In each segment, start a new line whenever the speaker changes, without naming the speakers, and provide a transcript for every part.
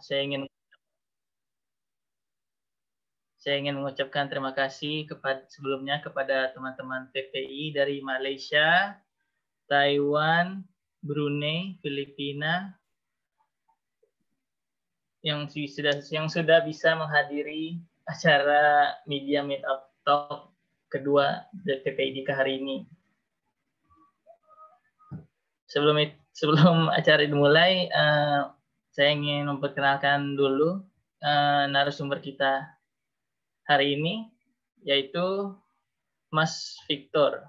saya ingin mengucapkan terima kasih sebelumnya kepada teman-teman PPI dari Malaysia, Taiwan, Brunei, Filipina yang sudah bisa menghadiri acara Media Meetup Talk kedua dari PPI Dika hari ini. Sebelum acara dimulai, saya ingin memperkenalkan dulu narasumber kita hari ini, yaitu Mas Victor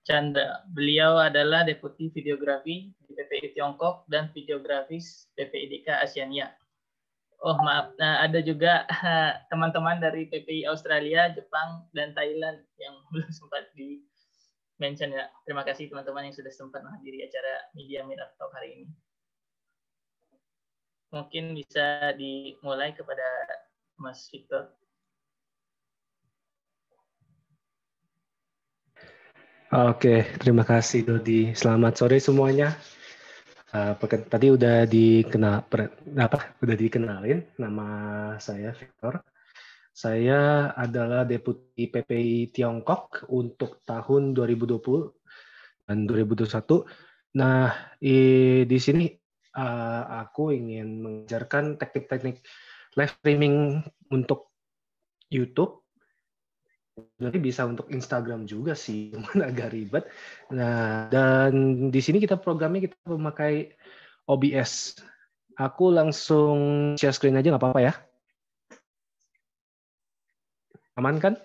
Chandra. Beliau adalah Deputi Videografi di PPI Tiongkok dan Videografis PPI Dika Asiania. Oh maaf, ada juga teman-teman dari PPI Australia, Jepang, dan Thailand yang belum sempat di-mention ya. Terima kasih teman-teman yang sudah sempat menghadiri acara Media Meetup Talk hari ini. Mungkin bisa dimulai kepada Mas Victor.
Oke, terima kasih Dodi. Selamat sore semuanya. Tadi udah dikenalin, nama saya Victor. Saya adalah Deputi PPI Tiongkok untuk tahun 2020 dan 2021. Nah, di sini aku ingin mengajarkan teknik-teknik live streaming untuk YouTube. Jadi bisa untuk Instagram juga sih, cuman agak ribet. Nah, dan di sini programnya kita memakai OBS. Aku langsung share screen aja nggak apa-apa ya? Aman kan?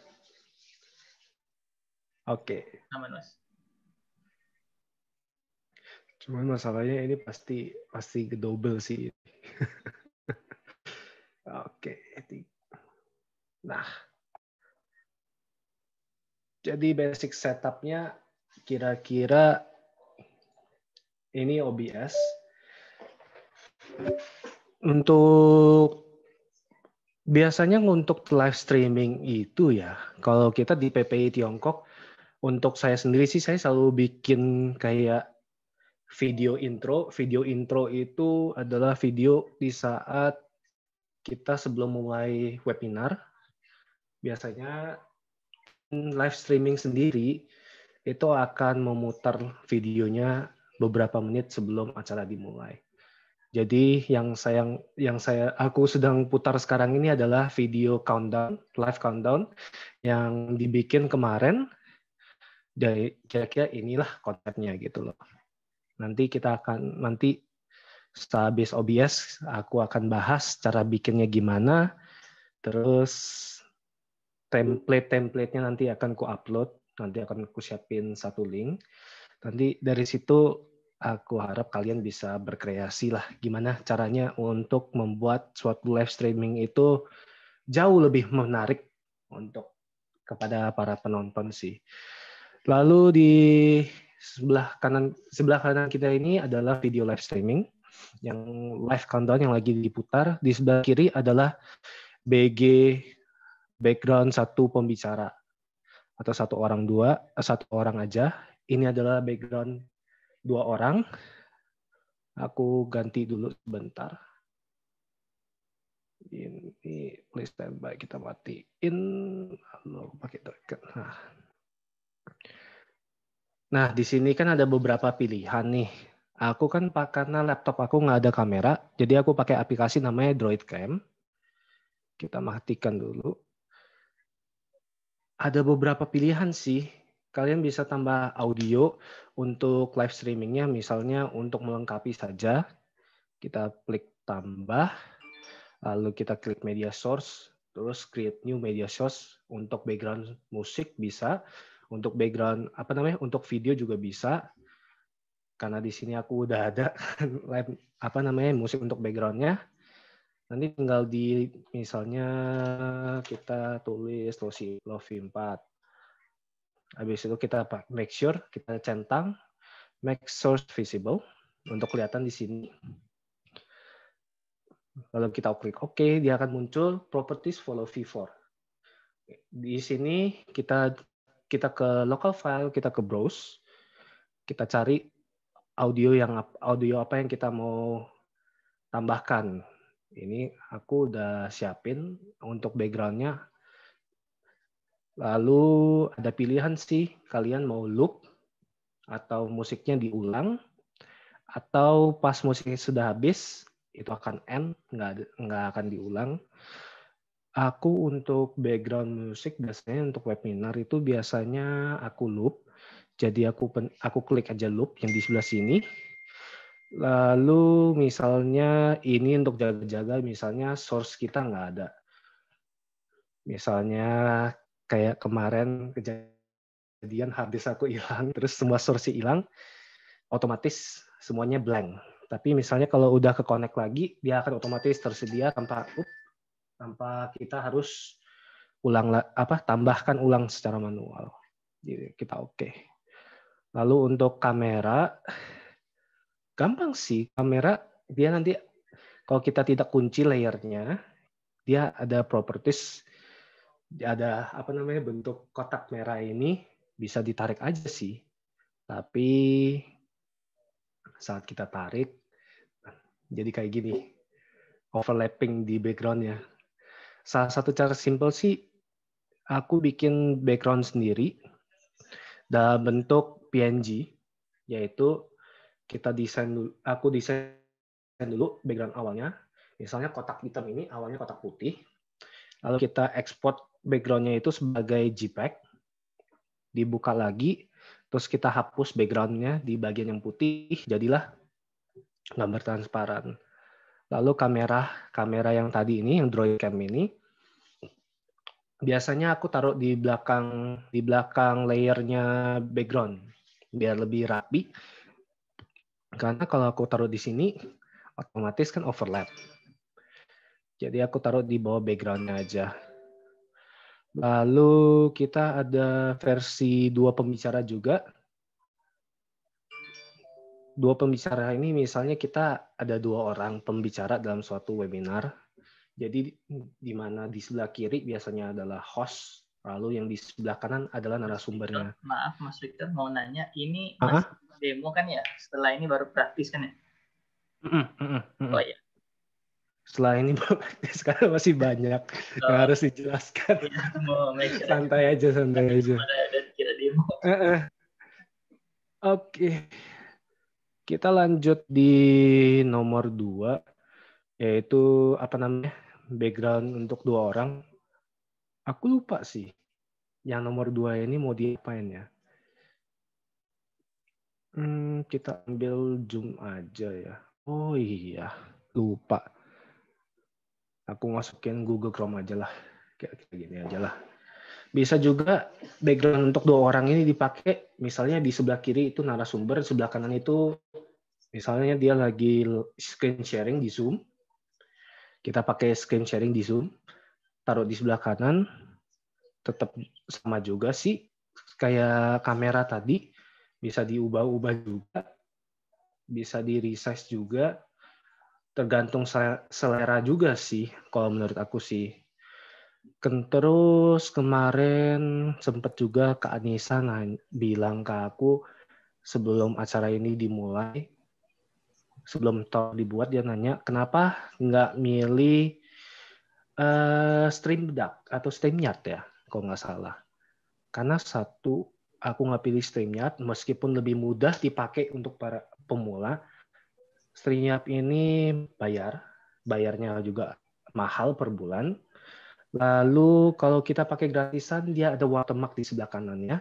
Oke.
Aman, Mas.
Cuman masalahnya ini pasti double sih. Oke. Nah, jadi basic setup-nya kira-kira ini OBS. Biasanya untuk live streaming itu ya, kalau kita di PPI Tiongkok, untuk saya sendiri sih saya selalu bikin kayak video intro. Video intro itu adalah video di saat kita sebelum mulai webinar. Biasanya live streaming sendiri itu akan memutar videonya beberapa menit sebelum acara dimulai. Jadi aku sedang putar sekarang ini adalah video countdown, live countdown yang dibikin kemarin. Jadi kira-kira inilah konsepnya gitu loh. Nanti setelah habis OBS aku akan bahas cara bikinnya gimana. Terus template-nya nanti akan ku-upload, nanti akan ku siapin satu link. Nanti dari situ aku harap kalian bisa berkreasi lah gimana caranya untuk membuat suatu live streaming itu jauh lebih menarik kepada para penonton sih. Lalu di sebelah kanan kita ini adalah video live streaming yang live countdown yang lagi diputar. Di sebelah kiri adalah BG background satu pembicara atau satu orang aja. Ini adalah background 2 orang. Aku ganti dulu sebentar. Ini please standby, kita matiin. Lalu pakai token. Nah, di sini kan ada beberapa pilihan nih. Aku kan karena laptop aku nggak ada kamera, jadi aku pakai aplikasi namanya DroidCam. Kita matikan dulu. Ada beberapa pilihan sih. Kalian bisa tambah audio untuk live streamingnya, misalnya untuk melengkapi saja. Kita klik tambah, lalu kita klik media source, terus create new media source. Untuk background musik bisa, untuk background untuk video juga bisa. Karena di sini aku udah ada live musik untuk backgroundnya. Nanti tinggal misalnya kita tulis Lofi 4. Habis itu kita make sure kita centang make source visible untuk kelihatan di sini. Lalu kita klik OK, dia akan muncul properties follow V4. Di sini kita ke local file, kita ke browse, kita cari audio apa yang kita mau tambahkan. Ini aku udah siapin untuk background-nya. Lalu ada pilihan sih, kalian mau loop atau musiknya diulang, atau pas musiknya sudah habis itu akan end, nggak akan diulang. Aku untuk background musik biasanya untuk webinar itu biasanya aku loop. Jadi aku klik aja loop yang di sebelah sini. Lalu misalnya ini untuk jaga-jaga, misalnya source kita nggak ada. Misalnya kayak kemarin kejadian hard disk aku hilang, terus semua source hilang, otomatis semuanya blank. Tapi misalnya kalau udah ke connect lagi, dia akan otomatis tersedia tanpa kita harus tambahkan ulang secara manual. Jadi kita oke. Lalu untuk kamera, gampang sih. Kamera dia nanti kalau kita tidak kunci layernya, dia ada properties, ada bentuk kotak merah ini bisa ditarik aja sih. Tapi saat kita tarik, jadi kayak gini, overlapping di background-nya. Salah satu cara simple sih, aku bikin background sendiri dalam bentuk PNG, yaitu aku desain dulu background awalnya. Misalnya kotak hitam ini awalnya kotak putih, lalu kita ekspor background-nya itu sebagai JPEG, dibuka lagi, terus kita hapus background-nya di bagian yang putih, jadilah gambar transparan. Lalu kamera yang tadi ini, yang Droid Cam ini, biasanya aku taruh di belakang layernya background biar lebih rapi. Karena kalau aku taruh di sini, otomatis kan overlap. Jadi aku taruh di bawah background-nya aja. Lalu kita ada versi 2 pembicara juga. 2 pembicara ini misalnya kita ada 2 orang pembicara dalam suatu webinar. Jadi di mana di sebelah kiri biasanya adalah host, lalu yang di sebelah kanan adalah narasumbernya.
Maaf Mas Victor, mau nanya, ini masih demo kan ya? Setelah ini baru praktis kan ya? Oh iya.
Setelah ini sekarang masih banyak yang harus dijelaskan.
Ya,
santai aja.
Kira demo.
Oke. Kita lanjut di nomor 2, yaitu background untuk 2 orang. Aku lupa sih. Yang nomor 2 ini mau diapain ya? Kita ambil Zoom aja ya. Oh iya, lupa. Aku masukin Google Chrome aja lah. Kayak gini aja lah. Bisa juga background untuk 2 orang ini dipakai, misalnya di sebelah kiri itu narasumber, sebelah kanan itu misalnya dia lagi screen sharing di Zoom. Kita pakai screen sharing di Zoom, taruh di sebelah kanan, tetap sama juga sih. Kayak kamera tadi, bisa diubah-ubah juga, bisa di-resize juga, tergantung selera juga sih, kalau menurut aku sih. Terus kemarin sempat juga Kak Anissa bilang ke aku sebelum acara ini dimulai, sebelum talk dibuat, dia nanya kenapa nggak milih Stream Deck atau StreamYard ya, kalau nggak salah. Karena satu, aku nggak pilih StreamYard, meskipun lebih mudah dipakai untuk para pemula. StreamYard ini bayarnya juga mahal per bulan. Lalu kalau kita pakai gratisan, dia ada watermark di sebelah kanannya.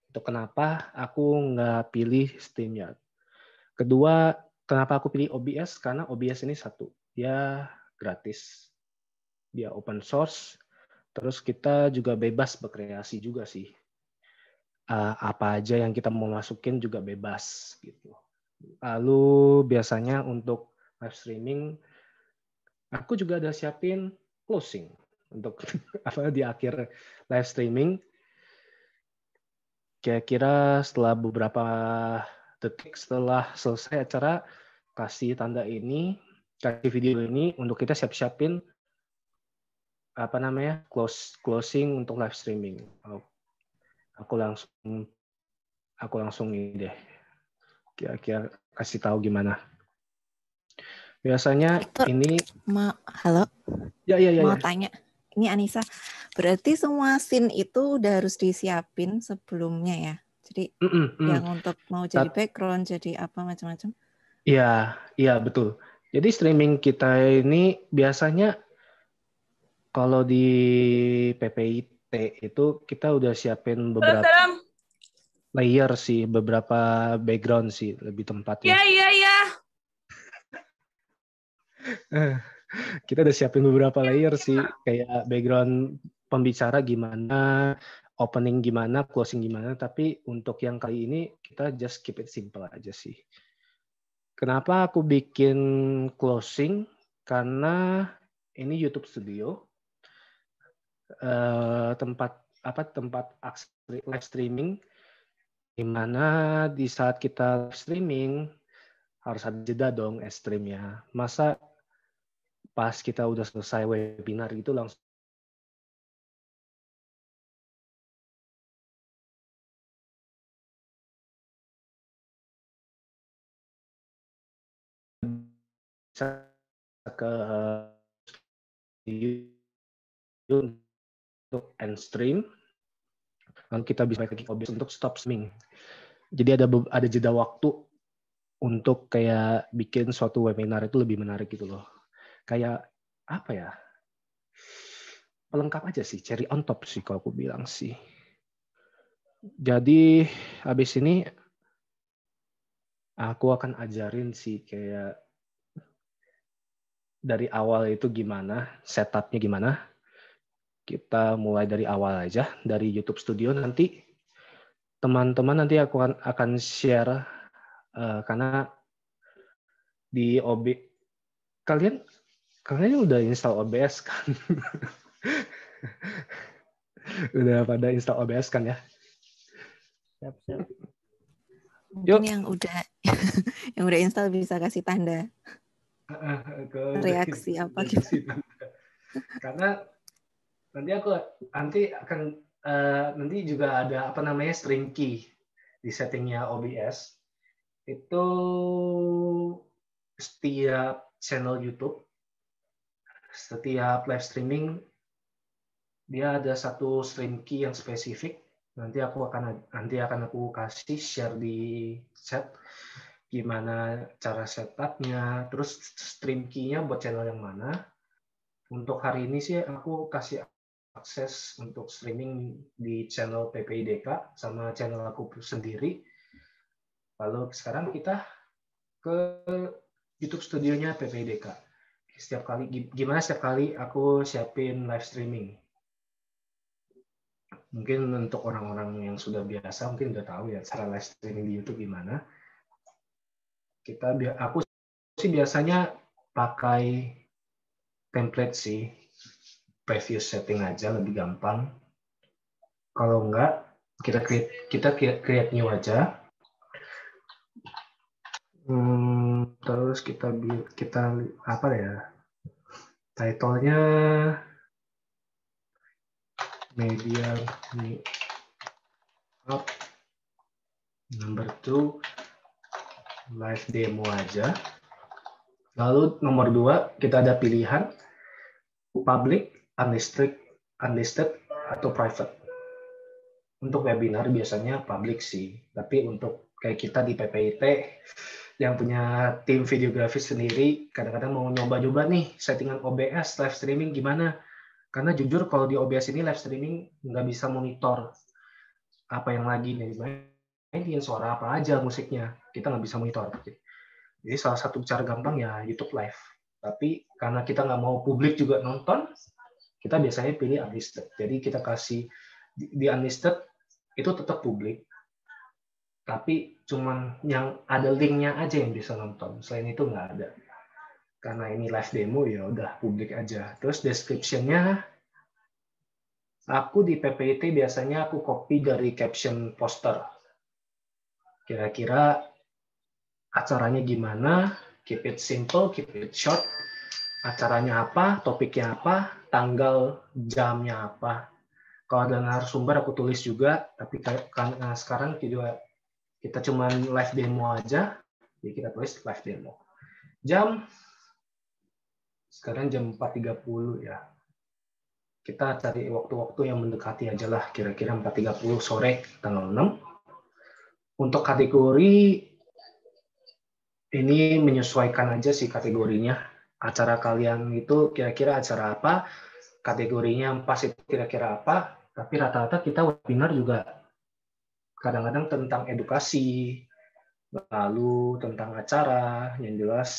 Itu kenapa aku nggak pilih StreamYard. Kedua, kenapa aku pilih OBS? Karena OBS ini satu, dia gratis. Dia open source, terus kita juga bebas berkreasi juga sih. Apa aja yang kita mau masukin juga bebas gitu. Lalu biasanya untuk live streaming, aku juga ada siapin closing untuk di akhir live streaming. Kira-kira setelah beberapa detik setelah selesai acara, kasih tanda ini, kasih video ini untuk kita siap-siapin closing untuk live streaming. Aku langsung ini deh. Kira-kira kasih tahu gimana. Biasanya
Victor,
ini
halo?
ya.
Mau tanya. Ini Anissa, berarti semua scene itu udah harus disiapin sebelumnya ya? Jadi yang untuk mau jadi background, jadi apa macam-macam?
Iya betul. Jadi streaming kita ini biasanya kalau di PPIT itu kita udah siapin beberapa layer sih, beberapa background sih lebih tempatnya.
Iya.
Kita udah siapin beberapa layer sih, kayak background pembicara gimana, opening gimana, closing gimana, tapi untuk yang kali ini kita just keep it simple aja sih. Kenapa aku bikin closing? Karena ini YouTube Studio, tempat live streaming, di mana di saat kita live streaming harus ada jeda dong streamnya. Masa pas kita udah selesai webinar itu langsung ke untuk end stream, lalu kita bisa pakai OBS untuk stop streaming. Jadi ada jeda waktu untuk kayak bikin suatu webinar itu lebih menarik gitu loh. Kayak apa ya? Pelengkap aja sih, cherry on top sih kalau aku bilang sih. Jadi habis ini aku akan ajarin sih kayak dari awal itu gimana, setupnya gimana. Kita mulai dari awal aja, dari YouTube Studio. Nanti teman-teman nanti aku akan share, karena di kalian udah install OBS kan? Udah pada install OBS kan ya?
Siap. Mungkin yang udah install bisa kasih tanda. Reaksi apa gitu.
Karena nanti juga ada stream key di settingnya OBS. Itu setiap channel YouTube, setiap live streaming dia ada satu stream key yang spesifik. Nanti akan aku kasih share di chat gimana cara setupnya, terus stream key-nya buat channel yang mana. Untuk hari ini sih aku kasih akses untuk streaming di channel PPIDK sama channel aku sendiri. Lalu sekarang kita ke YouTube studionya PPIDK. Gimana setiap kali aku siapin live streaming. Mungkin untuk orang-orang yang sudah biasa mungkin udah tahu ya cara live streaming di YouTube gimana. Aku sih biasanya pakai template sih, previous setting aja lebih gampang. Kalau enggak, kita create new aja. Terus kita apa ya? Title-nya media up number 2 live demo aja. Lalu nomor 2 kita ada pilihan public, unlisted atau private. Untuk webinar biasanya public sih, tapi untuk kayak kita di PPIT yang punya tim videografi sendiri, kadang-kadang mau nyoba-nyoba nih settingan OBS live streaming gimana. Karena jujur kalau di OBS ini live streaming nggak bisa monitor apa yang lagi mainin, suara apa aja musiknya, kita nggak bisa monitor. Jadi salah satu cara gampang ya YouTube Live. Tapi karena kita nggak mau publik juga nonton, kita biasanya pilih unlisted. Jadi kita kasih di unlisted itu tetap publik, tapi cuman yang ada linknya aja yang bisa nonton. Selain itu nggak ada. Karena ini live demo ya udah publik aja. Terus description-nya aku di PPIT biasanya aku copy dari caption poster. Kira-kira acaranya gimana? Keep it simple, keep it short. Acaranya apa, topiknya apa, tanggal, jamnya apa. Kalau ada narasumber aku tulis juga, tapi karena sekarang kita cuma live demo aja, jadi kita tulis live demo. Jam Sekarang jam 4.30 ya. Kita cari waktu-waktu yang mendekati aja lah, kira-kira 4.30 sore tanggal 6. Untuk kategori, ini menyesuaikan aja sih kategorinya. Acara kalian itu kira-kira acara apa, kategorinya yang pas itu kira-kira apa, tapi rata-rata kita webinar juga kadang-kadang tentang edukasi, lalu tentang acara, yang jelas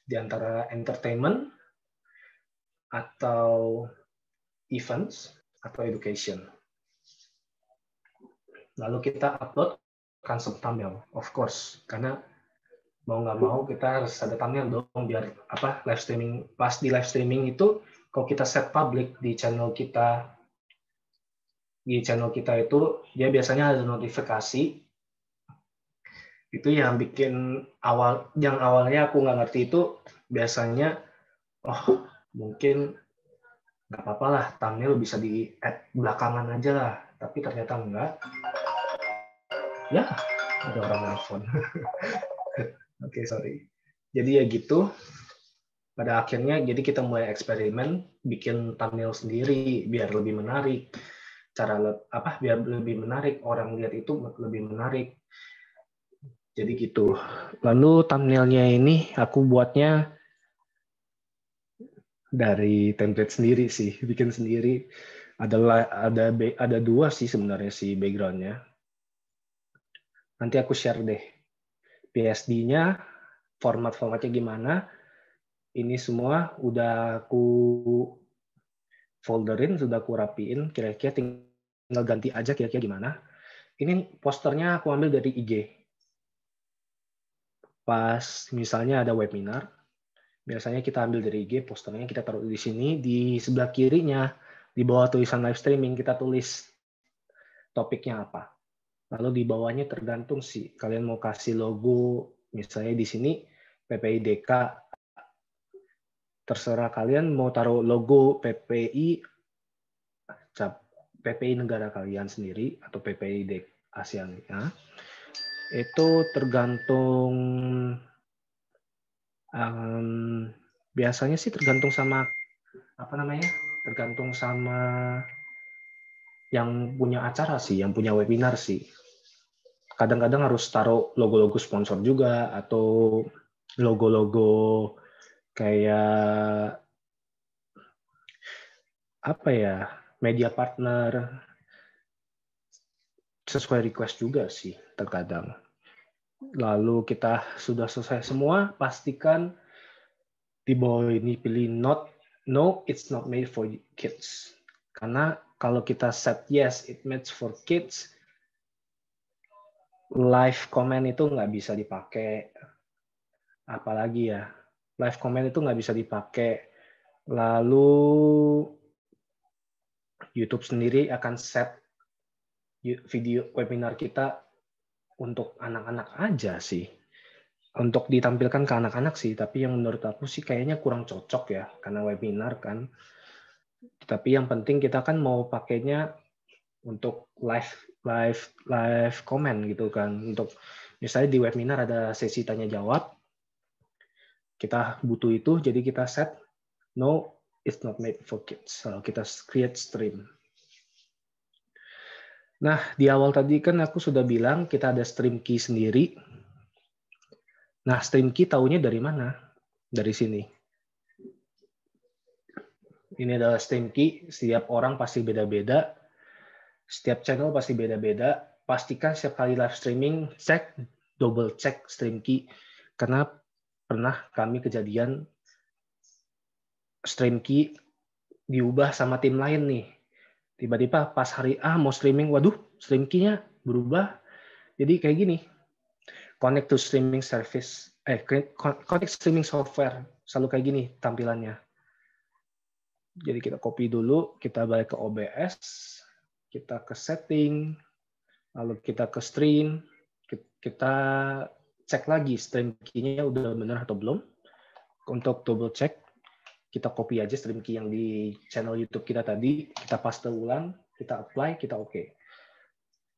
di antara entertainment, atau events, atau education. Lalu kita upload konsep thumbnail, of course, karena mau nggak mau kita harus ada thumbnail dong, biar live streaming, pas di live streaming itu, kalau kita set public di channel kita, itu dia biasanya ada notifikasi. Itu yang bikin yang awalnya aku nggak ngerti itu biasanya, mungkin nggak apa-apa lah, thumbnail bisa di add belakangan aja lah, tapi ternyata enggak. Ya, ada orang nelfon. Oke, sorry. Jadi ya gitu. Pada akhirnya, jadi kita mulai eksperimen, bikin thumbnail sendiri biar lebih menarik. Biar lebih menarik, orang lihat itu lebih menarik. Jadi gitu. Lalu thumbnailnya ini aku buatnya dari template sendiri sih, bikin sendiri. Ada dua sih sebenarnya sih backgroundnya. Nanti aku share deh. PSD-nya, formatnya gimana. Ini semua udah aku folderin, sudah aku rapiin. Kira-kira tinggal ganti aja kira-kira gimana. Ini posternya aku ambil dari IG. Pas misalnya ada webinar, biasanya kita ambil dari IG, posternya kita taruh di sini, di sebelah kirinya, di bawah tulisan live streaming, kita tulis topiknya apa. Lalu di bawahnya tergantung sih, kalian mau kasih logo, misalnya di sini PPIDK, terserah kalian mau taruh logo PPI negara kalian sendiri, atau PPI ASEAN. Ya. Itu tergantung, biasanya sih tergantung sama tergantung sama yang punya acara sih, yang punya webinar sih. Kadang-kadang harus taruh logo-logo sponsor juga, atau logo-logo kayak media partner, sesuai request juga sih terkadang. Lalu kita sudah selesai semua, pastikan di bawah ini pilih no, it's not made for kids. Karena kalau kita set yes, it made for kids, live comment itu nggak bisa dipakai. Apalagi ya, live comment itu nggak bisa dipakai. Lalu YouTube sendiri akan set video webinar kita untuk anak-anak aja sih. Untuk ditampilkan ke anak-anak sih, tapi yang menurut aku sih kayaknya kurang cocok ya, karena webinar kan. Tapi yang penting kita kan mau pakainya untuk live comment gitu kan. Untuk misalnya di webinar ada sesi tanya jawab, kita butuh itu, jadi kita set no, it's not made for kids. Kalau kita create stream. Nah, di awal tadi kan aku sudah bilang kita ada stream key sendiri. Nah, stream key taunya dari mana? Dari sini. Ini adalah stream key, setiap orang pasti beda-beda, setiap channel pasti beda-beda. Pastikan setiap kali live streaming, double check stream key. Karena pernah kami kejadian stream key diubah sama tim lain nih. Tiba-tiba pas hari A mau streaming, waduh, stream key-nya berubah. Jadi kayak gini, connect to streaming service, connect streaming software, selalu kayak gini tampilannya. Jadi kita copy dulu, kita balik ke OBS, kita ke setting, lalu kita ke stream, kita cek lagi stream key-nya udah benar atau belum. Untuk double check, kita copy aja stream key yang di channel YouTube kita tadi, kita paste ulang, kita apply, kita oke.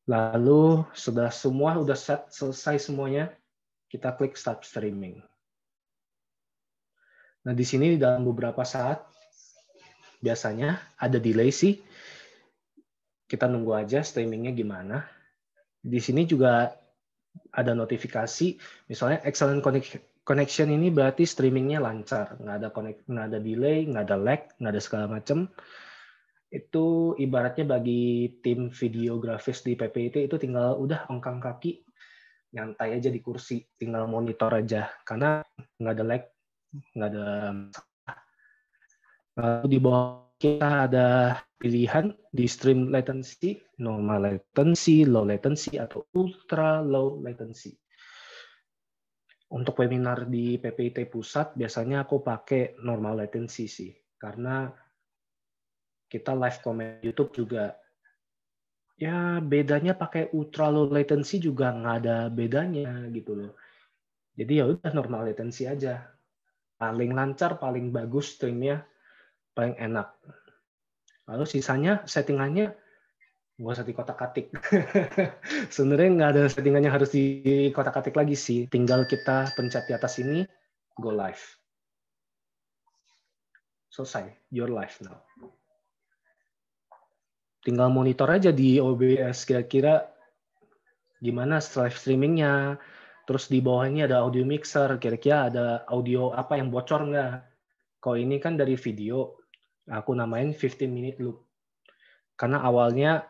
Lalu sudah selesai semuanya, kita klik start streaming. Nah, di sini dalam beberapa saat biasanya ada delay sih. Kita nunggu aja streamingnya gimana. Di sini juga ada notifikasi, misalnya excellent connection ini berarti streamingnya lancar, nggak ada delay, nggak ada lag, nggak ada segala macam. Itu ibaratnya bagi tim videografis di PPIT itu tinggal udah ongkang kaki, nyantai aja di kursi, tinggal monitor aja, karena nggak ada lag, nggak ada. Lalu di bawah kita ada pilihan di stream latency, normal latency, low latency, atau ultra low latency. Untuk webinar di PPIT Pusat, biasanya aku pakai normal latency sih. Karena kita live comment YouTube juga, ya bedanya pakai ultra low latency juga nggak ada bedanya gitu loh. Jadi ya udah normal latency aja. Paling lancar, paling bagus streamnya, paling enak. Lalu sisanya settingannya nggak usah dikotak-katik. Sebenarnya nggak ada settingannya harus dikotak-katik lagi sih. Tinggal kita pencet di atas ini, go live. Selesai, you're live now. Tinggal monitor aja di OBS kira-kira gimana live streamingnya. Terus di bawahnya ada audio mixer, kira-kira ada audio apa yang bocor nggak? Kalau ini kan dari video, aku namain 15-minute loop. Karena awalnya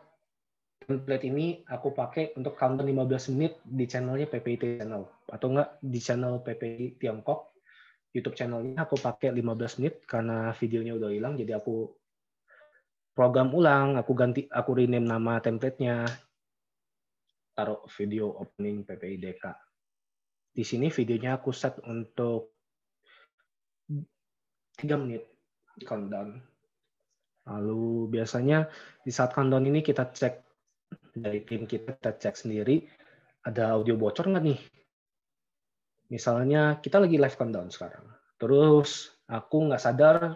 template ini aku pakai untuk countdown 15 menit di channelnya PPIT channel. Atau enggak di channel PPI Tiongkok, YouTube channelnya aku pakai 15 menit karena videonya udah hilang, jadi aku program ulang, aku rename nama template-nya, taruh video opening PPI DK. Di sini videonya aku set untuk 3 menit countdown. Lalu biasanya di saat countdown ini kita cek dari tim kita cek sendiri, ada audio bocor nggak nih? Misalnya kita lagi live countdown sekarang, terus aku nggak sadar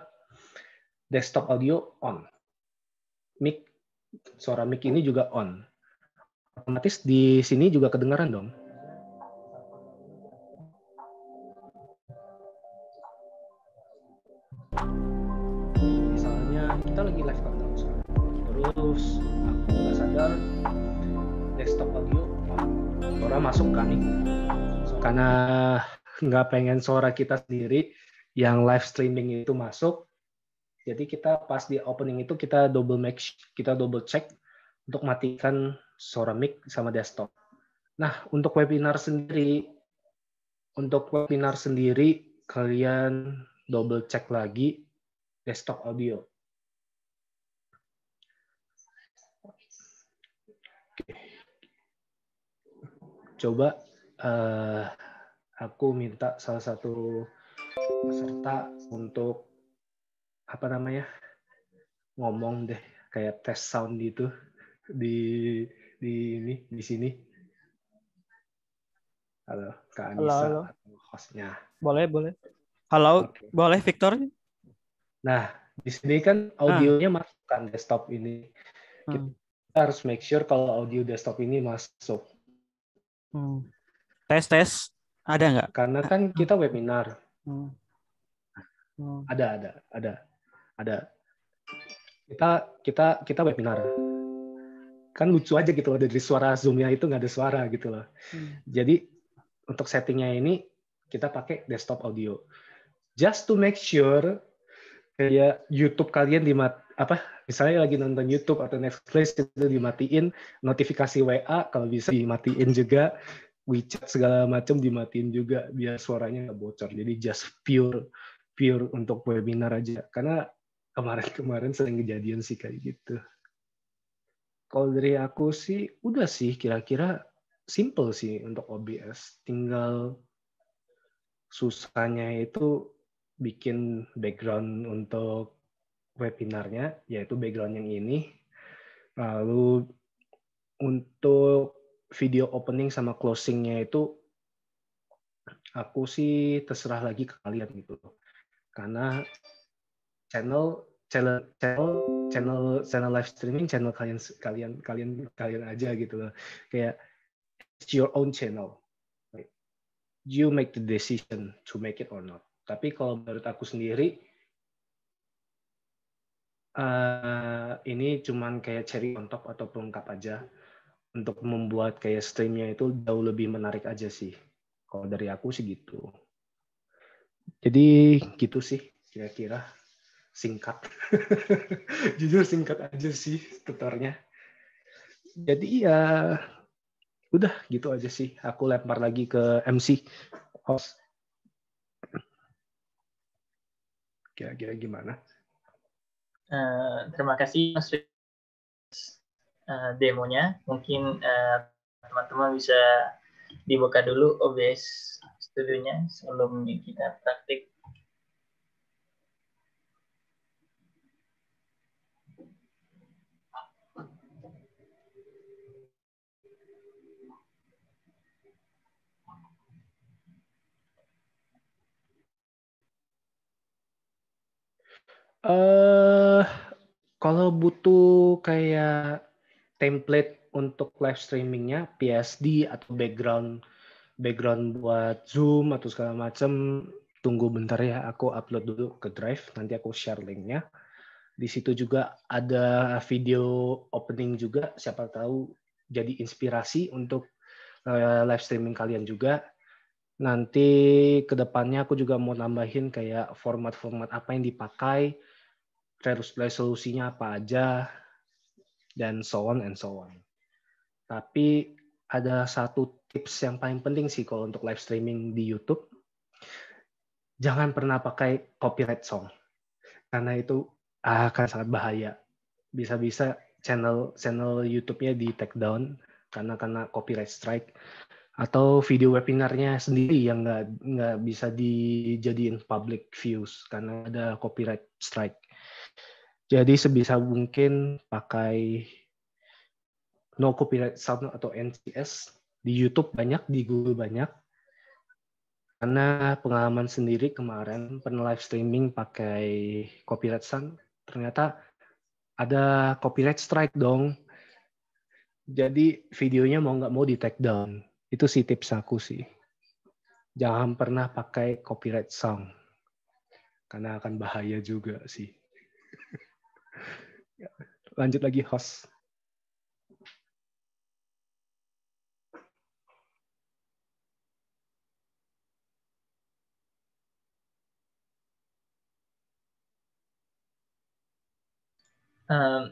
desktop audio on, mic, suara mic ini juga on, otomatis di sini juga kedengaran dong. Misalnya kita lagi live countdown sekarang, terus aku nggak sadar desktop audio on, suara masuk kan nih, karena nggak pengen suara kita sendiri yang live streaming itu masuk. Jadi kita pas di opening itu kita double check untuk matikan suara mic sama desktop. Nah, untuk webinar sendiri kalian double check lagi desktop audio. Oke. Coba aku minta salah satu peserta untuk ngomong deh kayak tes sound gitu di sini. Halo, Kak Anissa,
halo.
Hostnya.
Boleh. Halo, okay. Boleh Victor?
Nah, di sini kan audionya masuk kan desktop ini. Kita harus make sure kalau audio desktop ini masuk.
Tes, ada nggak?
Karena kan kita webinar. Ada. Kita webinar. Kan lucu aja gitu loh, dari suara Zoom-nya itu nggak ada suara gitu loh. Jadi untuk settingnya ini kita pakai desktop audio. Just to make sure kayak YouTube kalian misalnya lagi nonton YouTube atau Netflix itu dimatiin, notifikasi WA kalau bisa dimatiin juga, WeChat segala macam dimatiin juga biar suaranya nggak bocor. Jadi just pure untuk webinar aja. Karena kemarin sering kejadian sih kayak gitu. Kalau dari aku sih udah sih kira-kira simple sih untuk OBS. Tinggal susahnya itu bikin background untuk webinarnya, yaitu background yang ini. Lalu untuk video opening sama closing-nya itu aku sih terserah lagi ke kalian gitu. Karena channel live streaming channel kalian aja gitu loh. Kayak it's your own channel. You make the decision to make it or not. Tapi kalau menurut aku sendiri, ini cuman kayak cherry on top atau pelengkap aja untuk membuat kayak streamnya itu jauh lebih menarik aja sih. Kalau dari aku sih gitu. Jadi gitu sih kira-kira singkat. Jujur singkat aja sih tutornya. Jadi ya udah gitu aja sih. Aku lempar lagi ke MC host. Kira-kira gimana?
Terima kasih Mas demonya. Mungkin teman-teman bisa dibuka dulu OBS studionya sebelum kita praktik.
Kalau butuh kayak template untuk live streamingnya, PSD atau background buat Zoom atau segala macam, tunggu bentar ya, aku upload dulu ke Drive, nanti aku share linknya. Di situ juga ada video opening juga, siapa tahu jadi inspirasi untuk live streaming kalian juga. Nanti ke depannya aku juga mau nambahin kayak format-format apa yang dipakai, resolusinya apa aja, dan so on and so on. Tapi ada satu tips yang paling penting sih kalau untuk live streaming di YouTube. Jangan pernah pakai copyright song. Karena itu akan sangat bahaya. Bisa-bisa channel YouTube-nya di take down karena copyright strike. Atau video webinarnya sendiri yang nggak bisa dijadiin public views karena ada copyright strike. Jadi sebisa mungkin pakai no copyright sound atau NCS. Di YouTube banyak, di Google banyak. Karena pengalaman sendiri kemarin pernah live streaming pakai copyright sound, ternyata ada copyright strike dong. Jadi videonya mau nggak mau di take down. Itu sih tips aku sih. Jangan pernah pakai copyright song. Karena akan bahaya juga sih. Lanjut lagi host.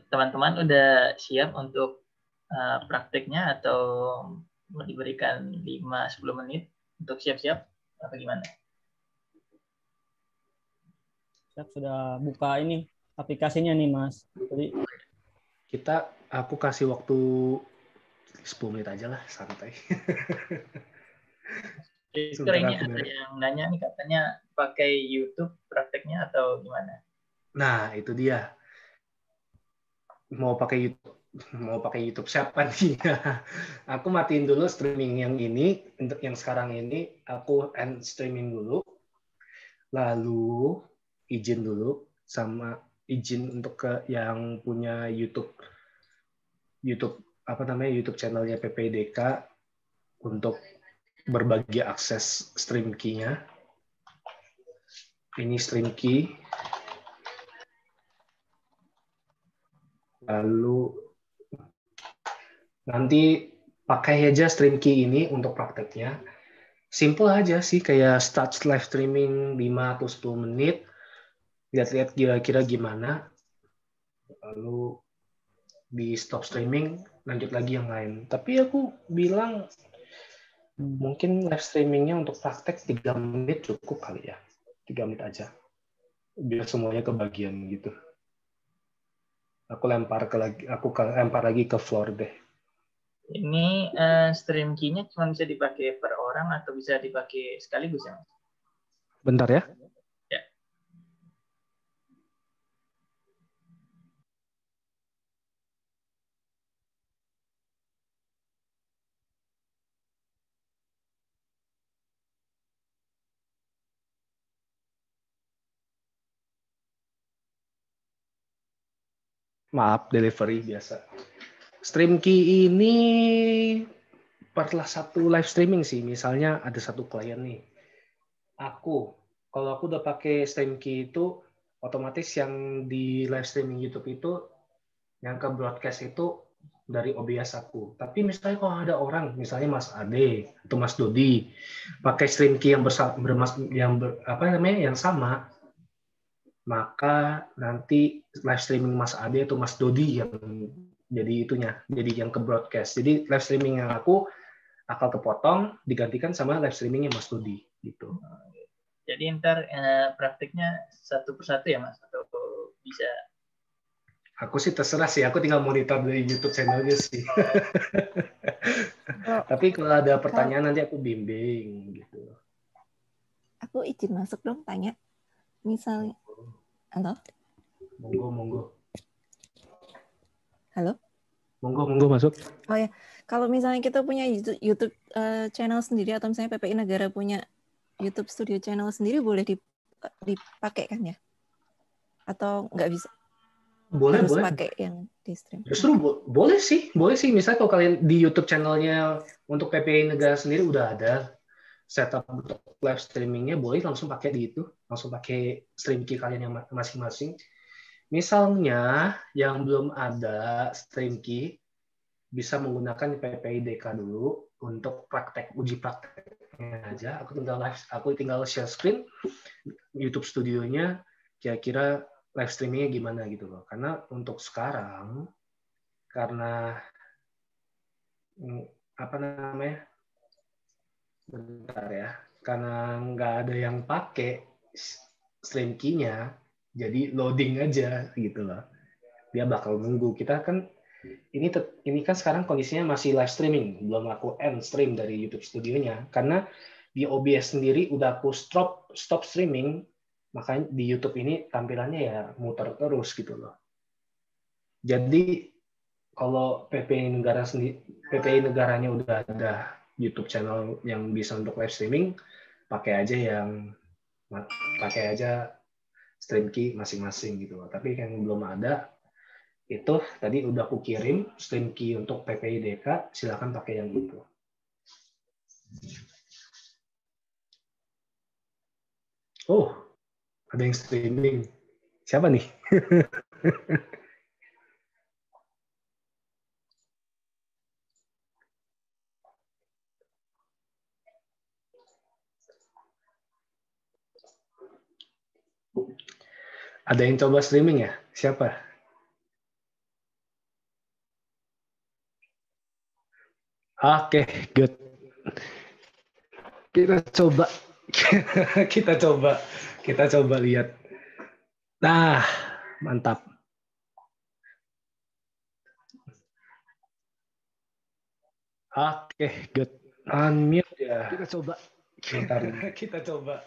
Teman-teman udah siap untuk prakteknya atau mau diberikan 5-10 menit untuk siap-siap apa gimana?
Siap, sudah buka ini aplikasinya nih Mas. Jadi
Aku kasih waktu 10 menit aja lah, santai.
Sebentar ini ada yang nanya nih katanya pakai YouTube prakteknya atau gimana?
Nah, itu dia. Mau pakai YouTube siapa nih? Aku matiin dulu streaming yang ini, untuk yang sekarang ini aku end streaming dulu, lalu izin untuk ke yang punya YouTube YouTube channelnya PPDK untuk berbagi akses stream key-nya. Ini stream key. Lalu nanti pakai aja stream key ini untuk prakteknya. Simple aja sih, kayak start live streaming 5 atau 10 menit, lihat-lihat kira-kira gimana, lalu di stop streaming, lanjut lagi yang lain. Tapi aku bilang mungkin live streamingnya untuk praktek 3 menit cukup kali ya. 3 menit aja. Biar semuanya kebagian gitu. Aku lempar lagi ke floor deh.
Ini stream key-nya cuma bisa dipakai per orang atau bisa dipakai sekaligus ya?
Bentar ya.
Ya.
Maaf, delivery biasa. Stream key ini perlah satu live streaming sih. Misalnya ada satu klien nih. Aku kalau aku udah pakai StreamKey itu otomatis yang di live streaming YouTube itu yang ke broadcast itu dari OBS aku. Tapi misalnya kalau ada orang, misalnya Mas Ade atau Mas Dodi pakai StreamKey yang sama, maka nanti live streaming Mas Ade atau Mas Dodi yang jadi yang ke broadcast. Jadi live streaming yang aku akal kepotong digantikan sama live streamingnya Mas Dodi gitu.
Jadi ntar praktiknya satu persatu ya Mas, atau bisa?
Aku sih terserah sih, aku tinggal monitor dari YouTube channelnya sih. Tapi kalau ada pertanyaan nanti aku bimbing gitu.
Aku izin masuk dong, tanya. Misalnya, halo?
Monggo.
Halo?
Monggo masuk.
Oh ya, kalau misalnya kita punya YouTube channel sendiri atau misalnya PPI Negara punya YouTube Studio channel sendiri, boleh dipakai kan ya? Atau nggak bisa?
Boleh.
Pakai yang di stream.
Justru boleh sih. Misalnya kalau kalian di YouTube channelnya untuk PPI Negara sendiri udah ada setup untuk live streamingnya, boleh langsung pakai di itu, langsung pakai StreamKey kalian yang masing-masing. Misalnya yang belum ada StreamKey, bisa menggunakan PPI DK dulu untuk uji prakteknya aja. Aku tinggal share screen YouTube studionya, kira-kira live streamingnya gimana gitu loh. Karena untuk sekarang, karena karena nggak ada yang pakai StreamKey-nya, jadi loading aja gitu loh. Dia bakal nunggu. Kita kan ini kan sekarang kondisinya masih live streaming, belum aku end stream dari YouTube studionya, karena di OBS sendiri udah aku stop streaming, makanya di YouTube ini tampilannya ya muter terus gitu loh. Jadi kalau PPI negaranya udah ada YouTube channel yang bisa untuk live streaming, pakai aja StreamKey masing-masing gitu loh. Tapi yang belum ada, itu tadi udah aku kirim StreamKey untuk PPI DK, silakan pakai yang itu. Oh, ada yang streaming. Siapa nih? Ada yang coba streaming ya? Siapa? Oke, good. Kita coba lihat. Nah, mantap. Oke, good. Unmute ya. Kita coba.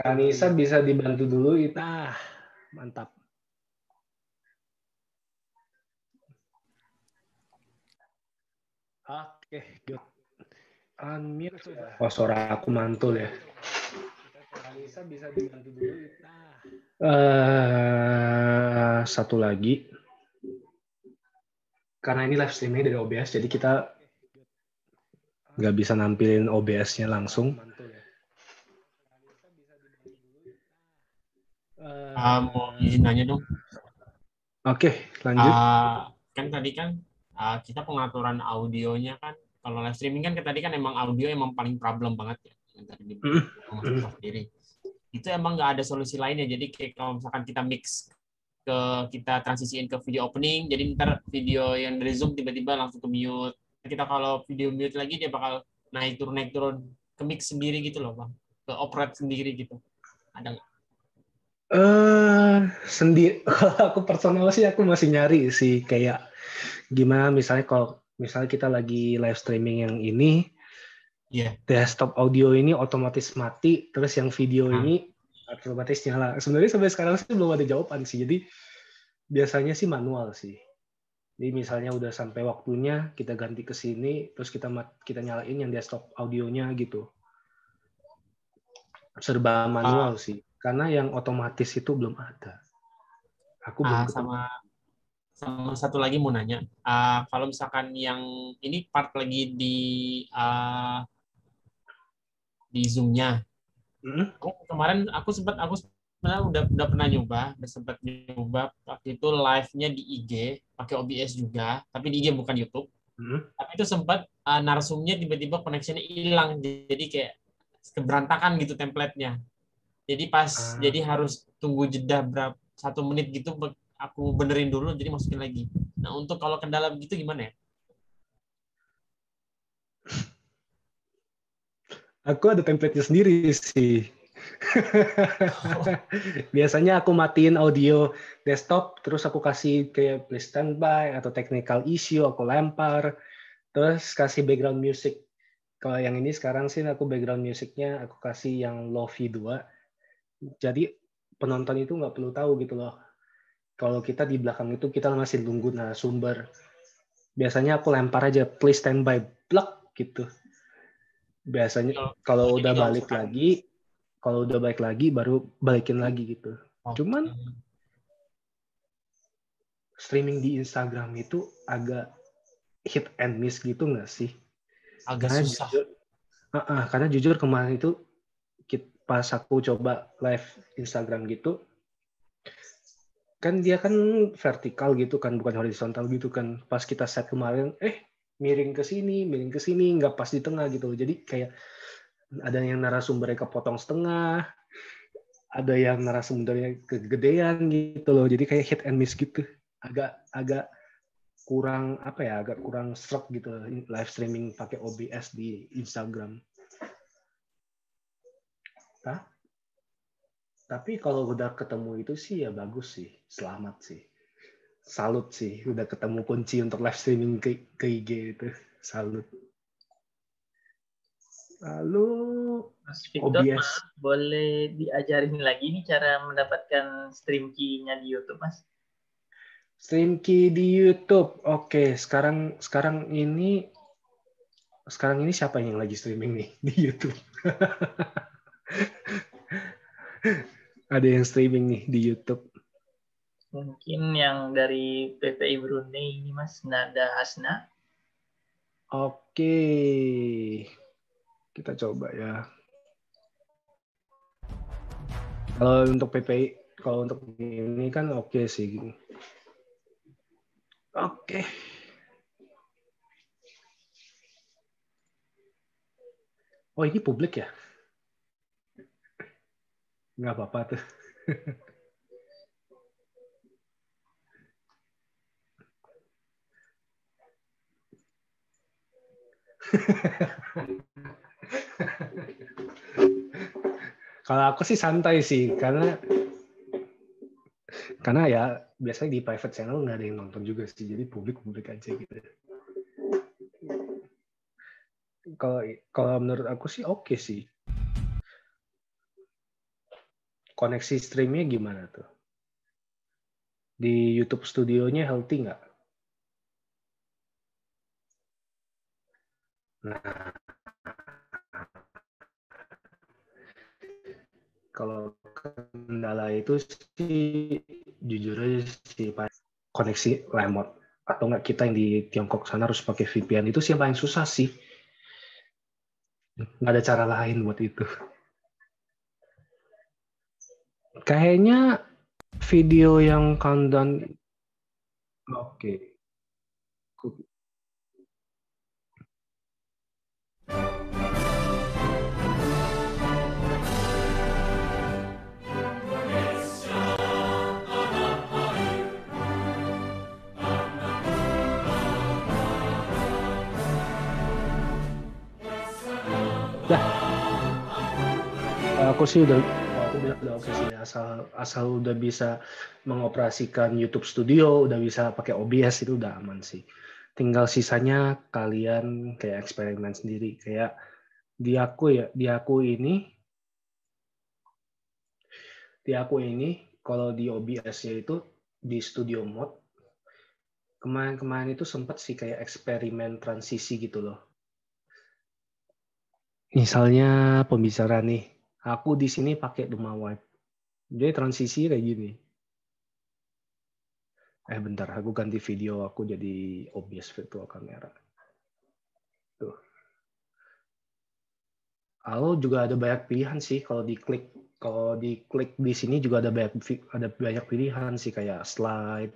Kanisa bisa dibantu dulu. Nah, mantap. Oke, good. Unmute ya. Oh, suara aku mantul ya. Kanisa bisa dibantu dulu. Satu lagi. Karena ini live streaming dari OBS, jadi kita nggak bisa nampilin OBS-nya langsung.
Mau izin nanya dong.
Oke, lanjut.
Kan tadi kan kita pengaturan audionya kan, kalau live streaming kan tadi kan emang audio emang paling problem banget ya, yang tadi dibilang sendiri. Itu emang nggak ada solusi lainnya. Jadi kayak kalau misalkan kita mix kita transisiin ke video opening, jadi ntar video yang dari Zoom tiba-tiba langsung ke mute. Kita kalau video mute lagi dia bakal naik turun ke mix sendiri gitu loh Bang, ke operate sendiri gitu. Ada nggak?
Sendiri. Aku personal sih aku masih nyari sih kayak gimana misalnya kalau kita lagi live streaming yang ini, desktop audio ini otomatis mati, terus yang video ini otomatis nyala. Sebenarnya sampai sekarang sih belum ada jawaban sih. Jadi biasanya sih manual sih. Jadi misalnya udah sampai waktunya kita ganti ke sini, terus kita nyalain yang desktop audionya gitu. Serba manual sih. Karena yang otomatis itu belum ada. Aku belum ketemu.
Sama satu lagi mau nanya, kalau misalkan yang ini part lagi di Zoom-nya, Kemarin aku sebenarnya udah pernah udah sempat nyoba waktu itu live-nya di IG pakai OBS juga, tapi di IG bukan YouTube. Tapi itu sempat narsumnya tiba-tiba koneksinya hilang, jadi kayak keberantakan gitu template-nya. Jadi harus tunggu jeda berapa 1 menit gitu, aku benerin dulu jadi masukin lagi. Nah, untuk kalau kendala begitu gimana ya?
Aku ada template-nya sendiri sih. Biasanya aku matiin audio desktop, terus aku kasih kayak please standby atau technical issue, aku lempar, terus kasih background music. Kalau yang ini sekarang sih aku background musiknya aku kasih yang Lofi 2. Jadi penonton itu nggak perlu tahu gitu loh. Kalau kita di belakang itu kita masih nunggu narasumber. Biasanya aku lempar aja please standby, blok gitu. Biasanya kalau udah balik lagi, baru balikin lagi gitu. Cuman streaming di Instagram itu agak hit and miss gitu nggak sih?
Agak susah.
Karena jujur kemarin itu pas aku coba live Instagram gitu, kan dia kan vertikal gitu kan, bukan horizontal gitu kan. Pas kita set kemarin, miring ke sini, nggak pas di tengah gitu. Jadi kayak ada yang narasumbernya kepotong setengah, ada yang narasumbernya kegedean gitu loh. Jadi kayak hit and miss gitu. Agak kurang agak kurang serak gitu live streaming pakai OBS di Instagram. Tapi kalau udah ketemu itu sih ya bagus sih, selamat sih. Salut sih, udah ketemu kunci untuk live streaming ke IG itu. Salut. Lalu
Mas Victor,
OBS.
boleh diajarin lagi nih cara mendapatkan stream key-nya di YouTube, Mas?
Stream key di YouTube. Oke, sekarang ini siapa yang lagi streaming nih di YouTube? Ada yang streaming nih di YouTube.
Mungkin yang dari PPI Brunei ini, Mas, Nada Hasna.
Oke. Kita coba ya. Kalau untuk PPI, kalau untuk ini kan oke sih. Oke. Oh, ini publik ya? Nggak apa-apa tuh. Kalau aku sih santai sih, karena ya biasanya di private channel nggak ada yang nonton juga sih, jadi publik aja gitu. Kalau menurut aku sih oke sih. Koneksi streamnya gimana tuh? Di YouTube studionya healthy nggak? Nah, kalau kendala itu sih jujur aja sih koneksi remote atau nggak kita yang di Tiongkok sana harus pakai VPN, itu sih yang paling susah sih. Nggak ada cara lain buat itu. Kayaknya video yang countdown oke. Aku sih udah oke sih, asal udah bisa mengoperasikan YouTube Studio, udah bisa pakai OBS, itu udah aman sih. Tinggal sisanya kalian kayak eksperimen sendiri. Kayak di aku ini kalau di OBS-nya itu di studio mode, kemarin itu sempat sih kayak eksperimen transisi gitu loh. Misalnya pembicaraan nih, aku di sini pakai Duma Wipe. Jadi transisi kayak gini. Bentar, aku ganti video aku jadi OBS virtual camera. Tuh. Lalu juga ada banyak pilihan sih kalau diklik di sini juga ada banyak pilihan sih kayak slide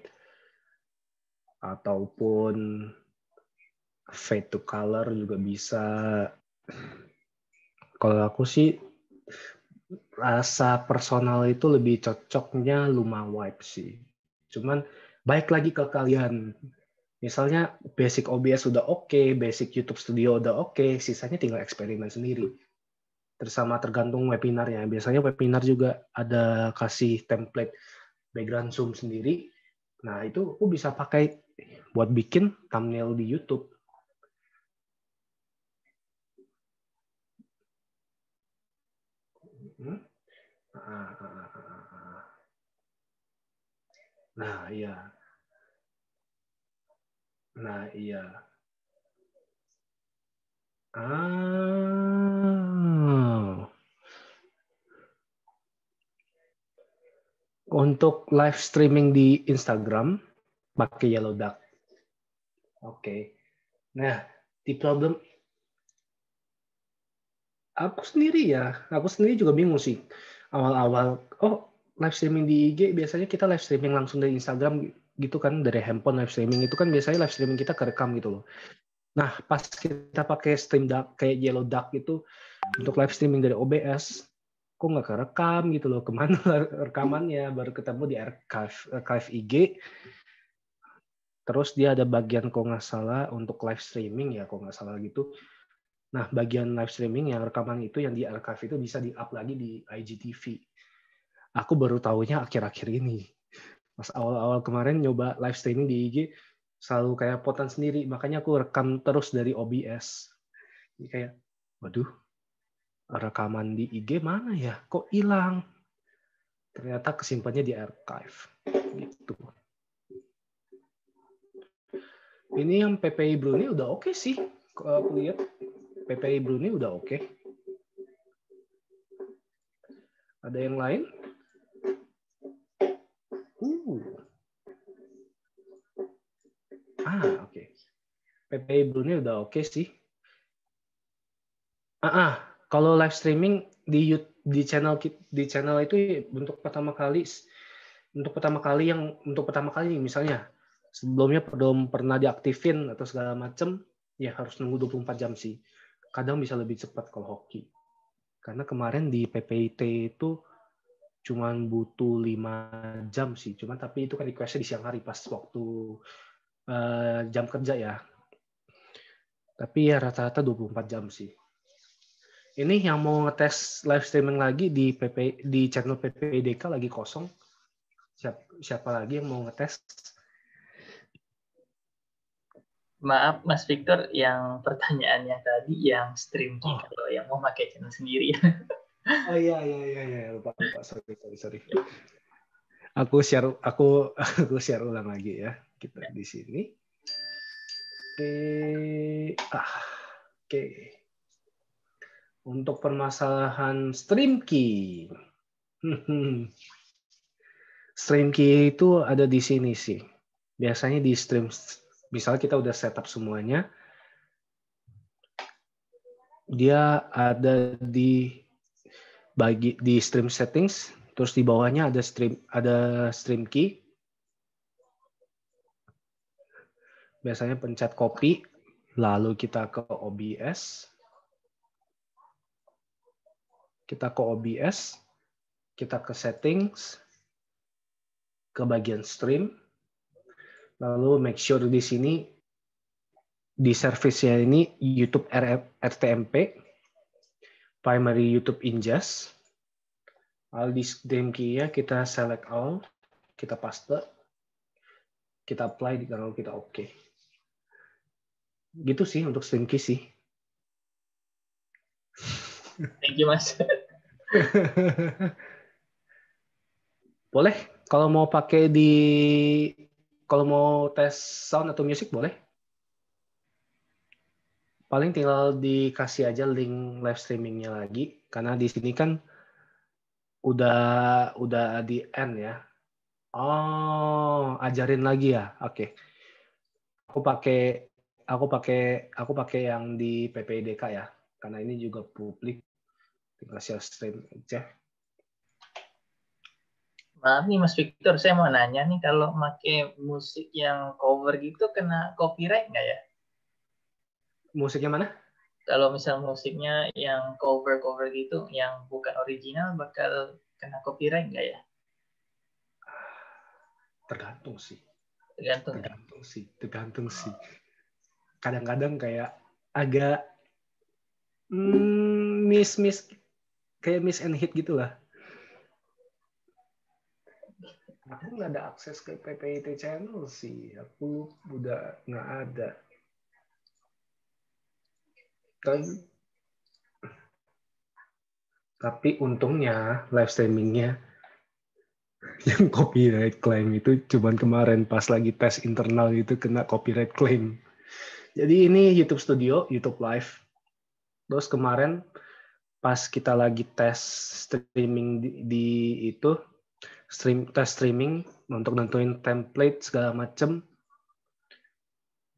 ataupun fade to color juga bisa. Kalau aku sih rasa personal itu lebih cocoknya Luma Vibe sih. Cuman baik lagi ke kalian. Misalnya basic OBS udah oke, basic YouTube Studio udah oke, sisanya tinggal eksperimen sendiri. Sama tergantung webinarnya. Biasanya webinar juga ada kasih template background Zoom sendiri. Nah, itu aku bisa pakai buat bikin thumbnail di YouTube. Nah, iya. Untuk live streaming di Instagram, pakai Yellow Duck. Oke. Nah, di problem aku sendiri juga bingung sih. Awal-awal, live streaming di IG, biasanya kita live streaming langsung dari Instagram gitu kan, dari handphone live streaming itu kan biasanya live streaming kita kerekam gitu loh. Nah, pas kita pakai Stream Duck kayak Yellow Duck itu untuk live streaming dari OBS, kok nggak kerekam gitu loh, kemana rekamannya, baru ketemu di archive IG. Terus dia ada bagian kok nggak salah untuk live streaming ya, kok nggak salah gitu. Nah, bagian live streaming yang rekaman itu yang di archive itu bisa di-up lagi di IGTV. Aku baru tahunya akhir-akhir ini. Pas awal-awal kemarin nyoba live streaming di IG, selalu kayak potan sendiri, makanya aku rekam terus dari OBS. Jadi kayak, waduh, rekaman di IG mana ya? Kok hilang? Ternyata kesimpannya di archive. Gitu. Ini yang PPI Brunei udah oke sih. Kalau aku lihat, PPI Brunei udah oke. Ada yang lain? Oke. PPI Brunei udah oke sih. Kalau live streaming di channel itu untuk pertama kali misalnya sebelumnya belum pernah diaktifin atau segala macam, ya harus nunggu 24 jam sih. Kadang bisa lebih cepat kalau hoki. Karena kemarin di PPIT itu cuman butuh 5 jam sih. Tapi itu kan request-nya di siang hari pas waktu jam kerja ya. Tapi ya rata-rata 24 jam sih. Ini yang mau ngetes live streaming lagi di channel PPDK lagi kosong. Siapa lagi yang mau ngetes?
Maaf Mas Victor, yang pertanyaannya tadi yang stream kalau yang mau pakai channel sendiri.
Oh iya, lupa sorry. Aku share ulang lagi ya kita di sini. Oke. Untuk permasalahan stream key. Stream key itu ada di sini sih. Biasanya di stream, misalnya kita udah setup semuanya, dia ada di stream settings, terus di bawahnya ada stream key. Biasanya pencet copy, lalu kita ke OBS. Kita ke settings, ke bagian stream, lalu make sure di sini di service-nya ini YouTube RTMP, primary YouTube ingest. Lalu di stream key-nya kita select all, kita paste, kita apply, lalu kita oke. Gitu sih untuk stream key sih.
Thank you Mas.
Boleh, kalau mau tes sound atau musik boleh. Paling tinggal dikasih aja link live streamingnya lagi, karena di sini kan udah di end ya. Oh, ajarin lagi ya. Oke. Aku pakai yang di PPDK ya, karena ini juga publik. tinggal share stream aja.
Maaf nih Mas Victor, saya mau nanya nih, kalau pakai musik yang cover gitu kena copyright nggak ya?
Musiknya mana?
Kalau misal musiknya yang cover gitu, yang bukan original, bakal kena copyright nggak ya?
Tergantung sih.
Tergantung ya?
Kadang-kadang kayak agak miss kayak miss and hit gitulah. Aku nggak ada akses ke PPIT channel sih. Aku udah nggak ada. Tapi untungnya live streamingnya yang copyright claim itu cuman kemarin pas lagi tes internal itu kena copyright claim. Jadi ini YouTube Studio, YouTube Live. Terus kemarin pas kita lagi tes streaming di itu tes streaming untuk nentuin template segala macem.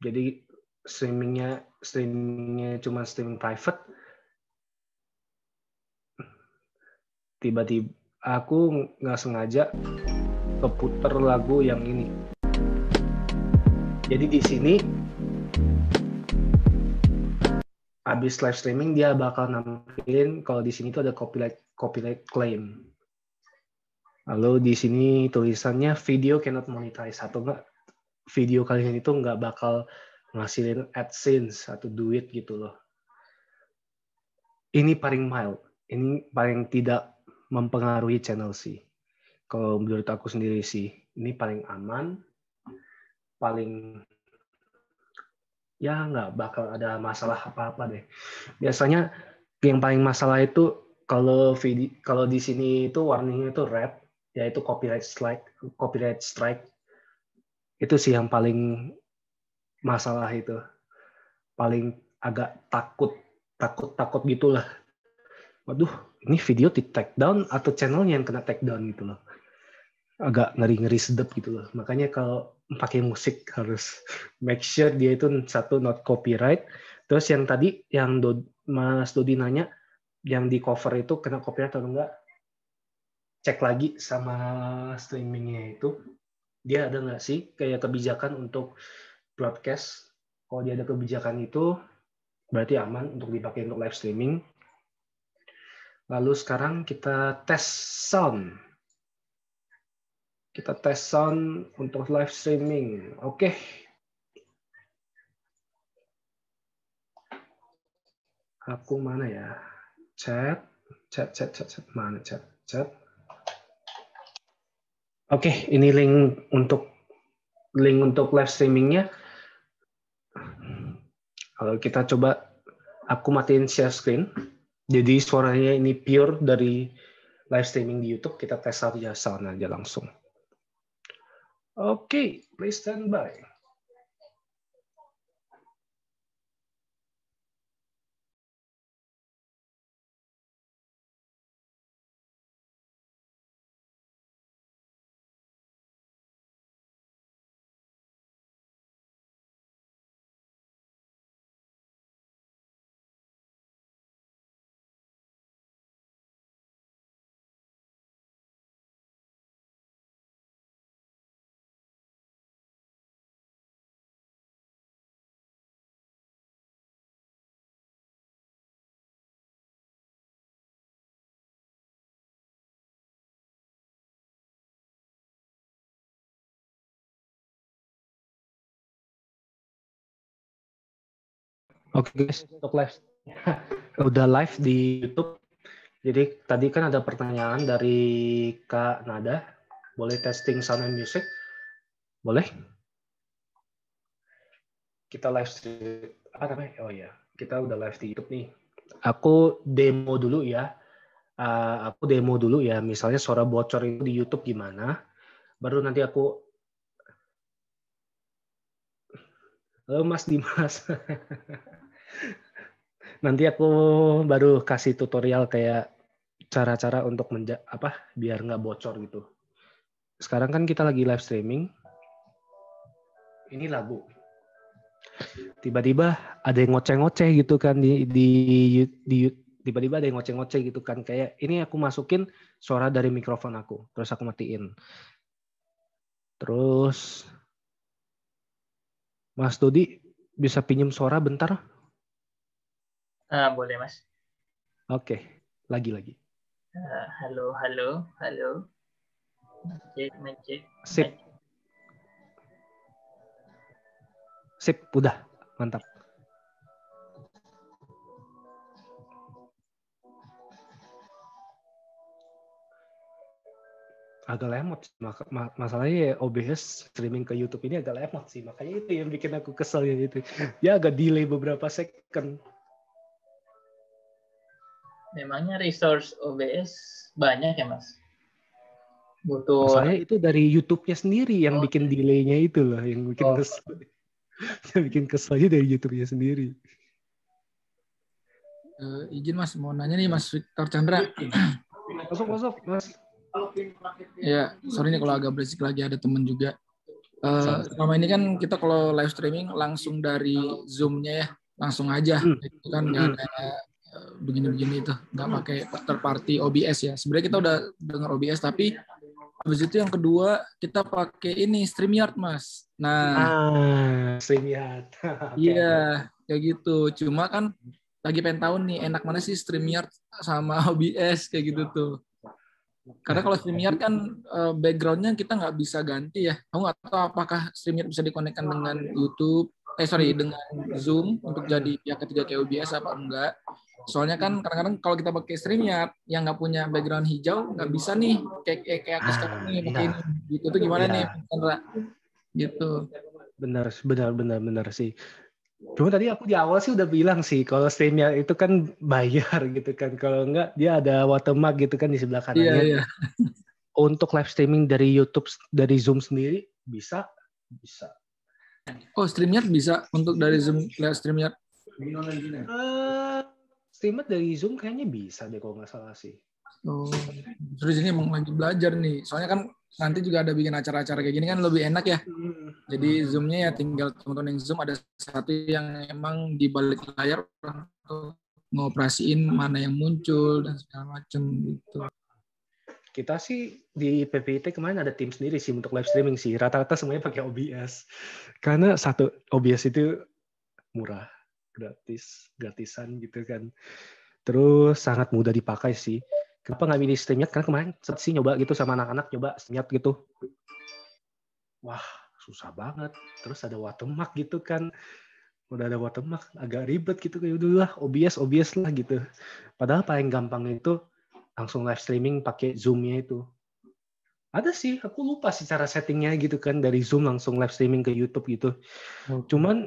Jadi streamingnya cuma streaming private. Tiba-tiba aku nggak sengaja keputer lagu yang ini. Jadi di sini habis live streaming dia bakal nampilin kalau di sini tuh ada copyright claim. Lalu di sini tulisannya video cannot monetize, atau enggak video kalian itu nggak bakal ngasilin AdSense atau duit gitu loh. Ini paling mild, ini paling tidak mempengaruhi channel sih. Kalau menurut aku sendiri sih, ini paling aman, paling ya nggak bakal ada masalah apa-apa deh. Biasanya yang paling masalah itu kalau di sini itu warningnya itu red, yaitu copyright strike. Itu sih yang paling masalah itu. Paling agak takut gitulah. Waduh, ini video di take down atau channelnya yang kena take down gitu loh. Agak ngeri-ngeri sedep gitu loh. Makanya kalau pakai musik harus make sure dia itu satu not copyright. Terus yang tadi yang Mas Dodi nanya yang di cover itu kena copyright atau enggak, cek lagi sama streamingnya itu dia ada nggak sih kayak kebijakan untuk broadcast. Kalau dia ada kebijakan itu berarti aman untuk dipakai untuk live streaming. Lalu sekarang kita tes sound. Kita tes sound untuk live streaming. Oke. Aku mana ya? Chat. Mana chat? Oke, ini link untuk live streamingnya. Kalau kita coba, aku matiin share screen. Jadi suaranya ini pure dari live streaming di YouTube. Kita tes aja sound aja langsung. Oke, please stand by. Oke guys, untuk live udah live di YouTube. Jadi tadi kan ada pertanyaan dari Kak Nada, boleh testing sound and music? Boleh? Kita live stream. Oh ya, kita udah live di YouTube nih. Aku demo dulu ya. Misalnya suara bocor itu di YouTube gimana? Baru nanti aku. Halo Mas Dimas. Nanti aku baru kasih tutorial kayak cara-cara untuk biar nggak bocor gitu. Sekarang kan kita lagi live streaming. Ini lagu. Tiba-tiba ada yang ngoceh-ngoceh gitu kan di tiba-tiba ada yang ngoceh-ngoceh gitu kan, kayak ini aku masukin suara dari mikrofon aku, terus aku matiin. Terus Mas Dodi bisa pinjem suara bentar?
Boleh Mas.
Oke, lagi.
Halo. Ngecek.
Sip, udah, mantap. Agak lemot, masalahnya ya OBS streaming ke YouTube ini agak lemot sih, makanya itu yang bikin aku kesel ya itu. Ya agak delay beberapa second.
Memangnya resource OBS banyak ya Mas? Butuh.
Masalahnya itu dari YouTube-nya sendiri yang bikin delay-nya itu loh, yang bikin kesel. Yang bikin keselnya dari YouTube-nya sendiri.
Izin Mas, mau nanya nih Mas Victor Chandra.
Masuk Mas.
Ya, sorry nih kalau agak berisik lagi, ada temen juga. Selama ini kan kita kalau live streaming langsung dari Zoom-nya ya, langsung aja. Itu kan nggak ada begini-begini itu, nggak pakai third party OBS ya. Sebenarnya kita udah dengar OBS, tapi habis itu yang kedua kita pakai ini StreamYard Mas. Nah,
StreamYard.
Iya, kayak gitu. Cuma kan lagi pengen tahu nih enak mana sih StreamYard sama OBS kayak gitu tuh. Karena kalau StreamYard kan background-nya kita nggak bisa ganti ya. Aku nggak tahu apakah StreamYard bisa dikonekkan dengan YouTube, dengan Zoom untuk jadi pihak ketiga kayak OBS apa enggak. Soalnya kan kadang-kadang kalau kita pakai StreamYard yang nggak punya background hijau nggak bisa nih kayak aku sekarang nih pakai ini. Gitu tuh gimana nih, Chandra? Gitu.
Benar sih. Cuma tadi aku di awal sih udah bilang sih kalau StreamYard itu kan bayar gitu kan. Kalau enggak dia ada watermark gitu kan di sebelah kanannya.
Iya.
Untuk live streaming dari YouTube, dari Zoom sendiri bisa.
Oh, StreamYard bisa untuk dari Zoom live StreamYard.
StreamYard dari Zoom kayaknya bisa deh kalau nggak salah sih.
Oh, terus ini emang lagi belajar nih. Soalnya kan nanti juga ada bikin acara-acara kayak gini kan lebih enak ya. Jadi Zoom-nya ya tinggal teman-teman yang Zoom ada satu yang emang di balik layar untuk ngoperasiin mana yang muncul dan segala macam gitu.
Kita sih di PPIT kemarin ada tim sendiri sih untuk live streaming sih. Rata-rata semuanya pakai OBS. Karena satu OBS itu murah, gratisan gitu kan. Terus sangat mudah dipakai sih. Kenapa nggak milih StreamYard? Karena kemarin sih nyoba gitu sama anak-anak, nyoba StreamYard gitu. Wah, susah banget. Terus ada watermark gitu kan. Udah ada watermark, agak ribet gitu. Kayak udahlah, OBS lah gitu. Padahal paling gampang itu langsung live streaming pakai Zoom-nya itu. Ada sih, aku lupa sih cara settingnya gitu kan. Dari Zoom langsung live streaming ke YouTube gitu. Cuman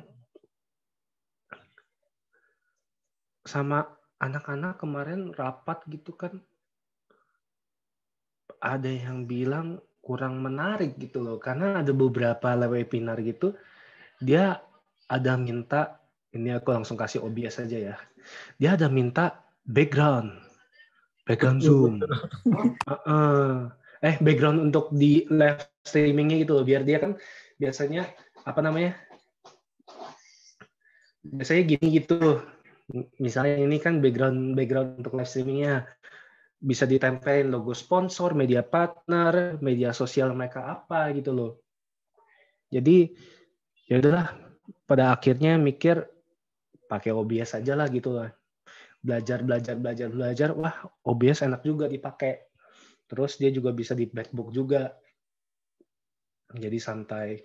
sama anak-anak kemarin rapat gitu kan. Ada yang bilang kurang menarik gitu loh. Karena ada beberapa webinar gitu, dia ada minta, ini aku langsung kasih OBS aja ya. Dia ada minta background Zoom. Background untuk di live streamingnya gitu loh. Biar dia kan biasanya, biasanya gini gitu. Misalnya ini kan background untuk live streamingnya. Bisa ditempelin logo sponsor, media partner, media sosial mereka apa gitu loh. Jadi ya udahlah, pada akhirnya mikir pakai OBS aja lah gitu lah. Belajar. Wah, OBS enak juga dipakai. Terus dia juga bisa di backbook juga. Jadi santai.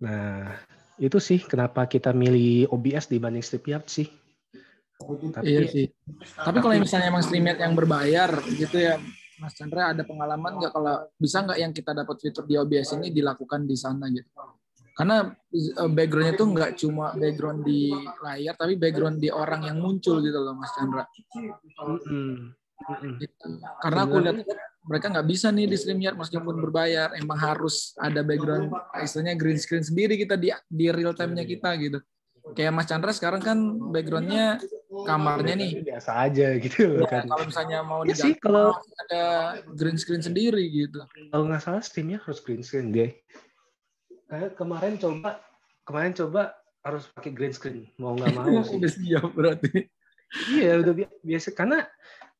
Nah, itu sih kenapa kita milih OBS dibanding StreamYard sih.
Iya sih. Tapi kalau misalnya emang StreamYard yang berbayar gitu ya, Mas Chandra ada pengalaman nggak kalau bisa nggak yang kita dapat fitur di OBS ini dilakukan di sana gitu? Karena background-nya tuh nggak cuma background di layar, tapi background di orang yang muncul gitu loh, Mas Chandra. Gitu. Karena aku lihat mereka nggak bisa nih di StreamYard meskipun berbayar, emang harus ada background, istilahnya green screen sendiri kita di real time-nya kita gitu. Kayak Mas Chandra sekarang kan background-nya kamarnya nih.
Biasa aja gitu
ya, kan. Kalau misalnya mau
ya sih, kalau
ada green screen sendiri gitu.
Kalau nggak salah Steam-nya harus green screen deh. Kayak kemarin coba harus pakai green screen. Mau nggak mau sih.
Udah siap berarti.
Iya, udah biasa. Karena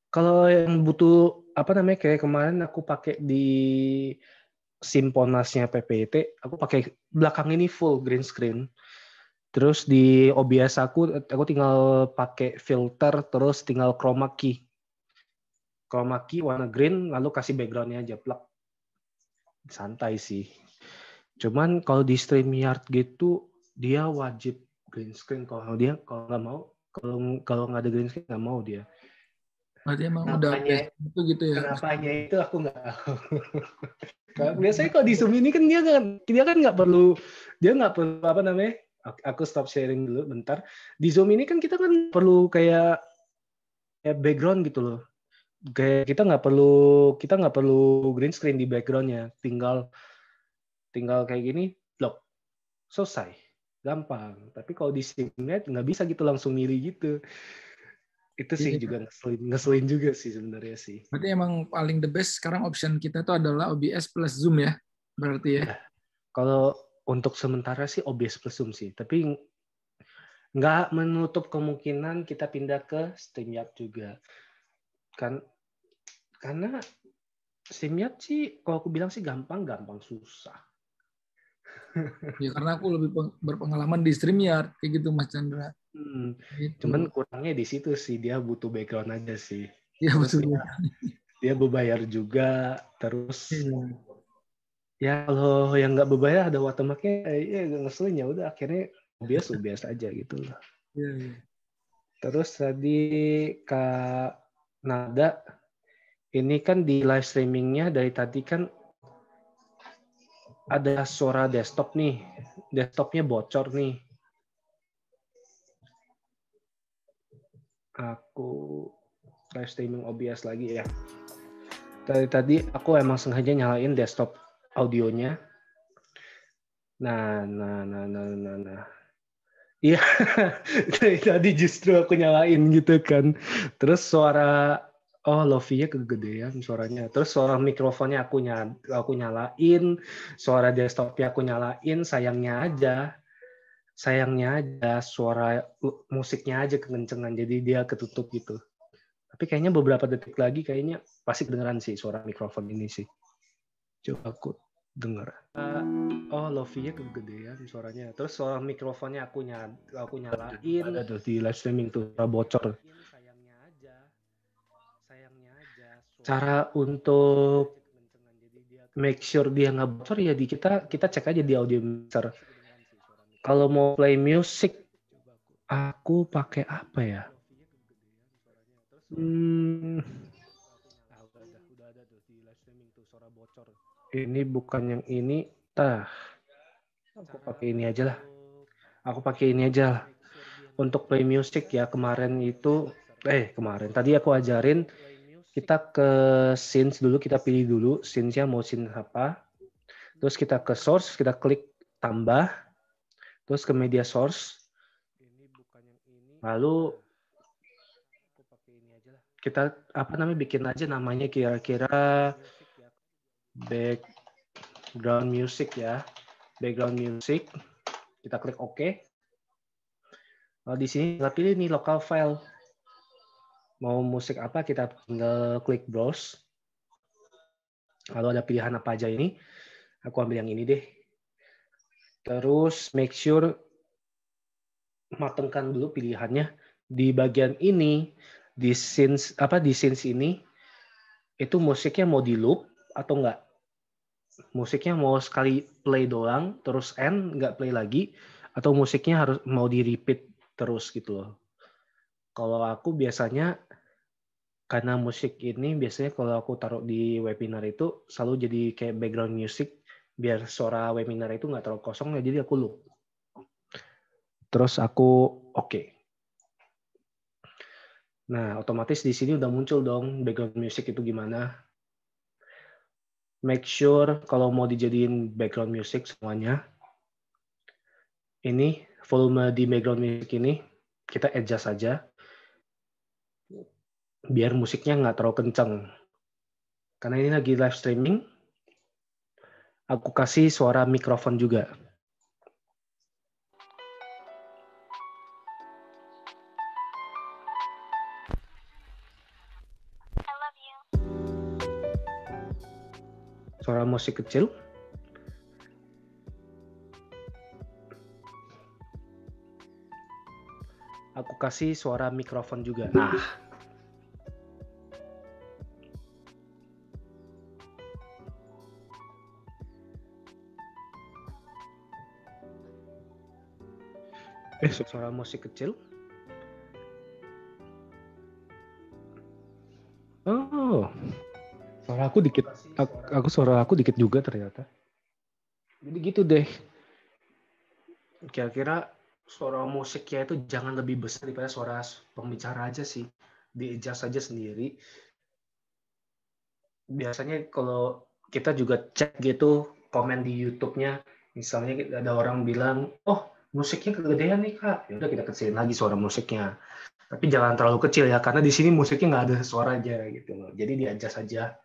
kalau yang butuh kayak kemarin aku pakai di Simponasnya PPT, aku pakai belakang ini full green screen. Terus di OBS aku tinggal pakai filter, terus tinggal chroma key warna green, lalu kasih backgroundnya aja plug. Santai sih. Cuman kalau di StreamYard gitu dia wajib green screen. Kalau nggak mau, kalau nggak ada green screen nggak mau dia.
Berarti emang udah itu gitu ya.
Kenapanya itu aku nggak tahu. Biasanya kalau di Zoom ini kan dia kan nggak perlu Aku stop sharing dulu bentar. Di Zoom ini kan kita kan perlu kayak background gitu loh. Kayak kita nggak perlu green screen di backgroundnya. Tinggal kayak gini, lock, selesai, gampang. Tapi kalau di StreamYard nggak bisa gitu langsung milih gitu. Itu sih juga ngeselin juga sih sebenarnya sih.
Berarti emang paling the best sekarang option kita itu adalah OBS plus Zoom ya, berarti ya.
Kalau untuk sementara sih OBS plus Zoom sih, tapi nggak menutup kemungkinan kita pindah ke StreamYard juga. Karena StreamYard sih, kalau aku bilang sih gampang susah.
Ya karena aku lebih berpengalaman di StreamYard kayak gitu Mas Chandra. Gitu.
Cuman kurangnya di situ sih, dia butuh background aja sih.
Ya,
terus
betul.
Dia berbayar juga, terus ya kalau yang nggak berbayar ada watermarknya, ya ngeselin, ya udah akhirnya OBS aja gitu lah.
Ya.
Terus tadi Kak Nada, ini kan di live streamingnya dari tadi kan ada suara desktop nih, desktopnya bocor nih. Aku live streaming OBS lagi ya. Tadi aku emang sengaja nyalain desktop audionya. Nah. Iya, tadi justru aku nyalain gitu kan. Terus suara Lovie-nya kegedean suaranya. Terus suara mikrofonnya aku nyalain, suara desktopnya aku nyalain, sayangnya aja suara musiknya aja kekencengan, jadi dia ketutup gitu. Tapi kayaknya beberapa detik lagi kayaknya pasti kedengeran sih suara mikrofon ini sih. Coba aku denger. Lovie-nya kegedean suaranya. Terus suara mikrofonnya aku nyalain. Ada tuh di live streaming tuh bocor. Sayangnya aja. Cara untuk make sure dia nggak bocor ya kita cek aja di audio mixer. Kalau mau play music, aku pakai apa ya? Udah ada tuh di live streaming tuh suara bocor. Ini bukan yang ini. Aku pakai ini aja lah. Untuk play music ya kemarin tadi aku ajarin kita ke scenes dulu, kita pilih dulu scenes-nya mau scene apa. Terus kita ke source, kita klik tambah. Terus ke media source. Lalu kita bikin aja namanya kira-kira background music ya. Background music. Kita klik OK. Lalu di sini kita pilih nih local file. Mau musik apa kita tinggal klik browse. Lalu ada pilihan apa aja ini. Aku ambil yang ini deh. Terus make sure matengkan dulu pilihannya. Di bagian ini di scenes ini itu musiknya mau di loop atau enggak? Musiknya mau sekali play doang terus end nggak play lagi, atau musiknya harus mau di repeat terus gitu loh. Kalau aku biasanya karena musik ini biasanya kalau aku taruh di webinar itu selalu jadi kayak background music biar suara webinar itu nggak terlalu kosong ya, jadi aku loop. Terus aku oke. Nah, otomatis di sini udah muncul dong background music itu gimana. Make sure kalau mau dijadiin background music semuanya, ini volume di background music ini kita adjust saja biar musiknya nggak terlalu kencang. Karena ini lagi live streaming, aku kasih suara mikrofon juga. musik kecil. Aku kasih suara mikrofon juga. Nah. Suara musik kecil. Oh. Suara aku dikit juga ternyata. Jadi gitu deh. Kira-kira suara musiknya itu jangan lebih besar daripada suara pembicara aja sih. Di-adjust aja sendiri. Biasanya kalau kita juga cek gitu komen di YouTube-nya, misalnya ada orang bilang, oh musiknya kegedean nih Kak. Ya udah kita kecilin lagi suara musiknya. Tapi jangan terlalu kecil ya, karena di sini musiknya nggak ada suara aja gitu loh. Jadi di-adjust aja.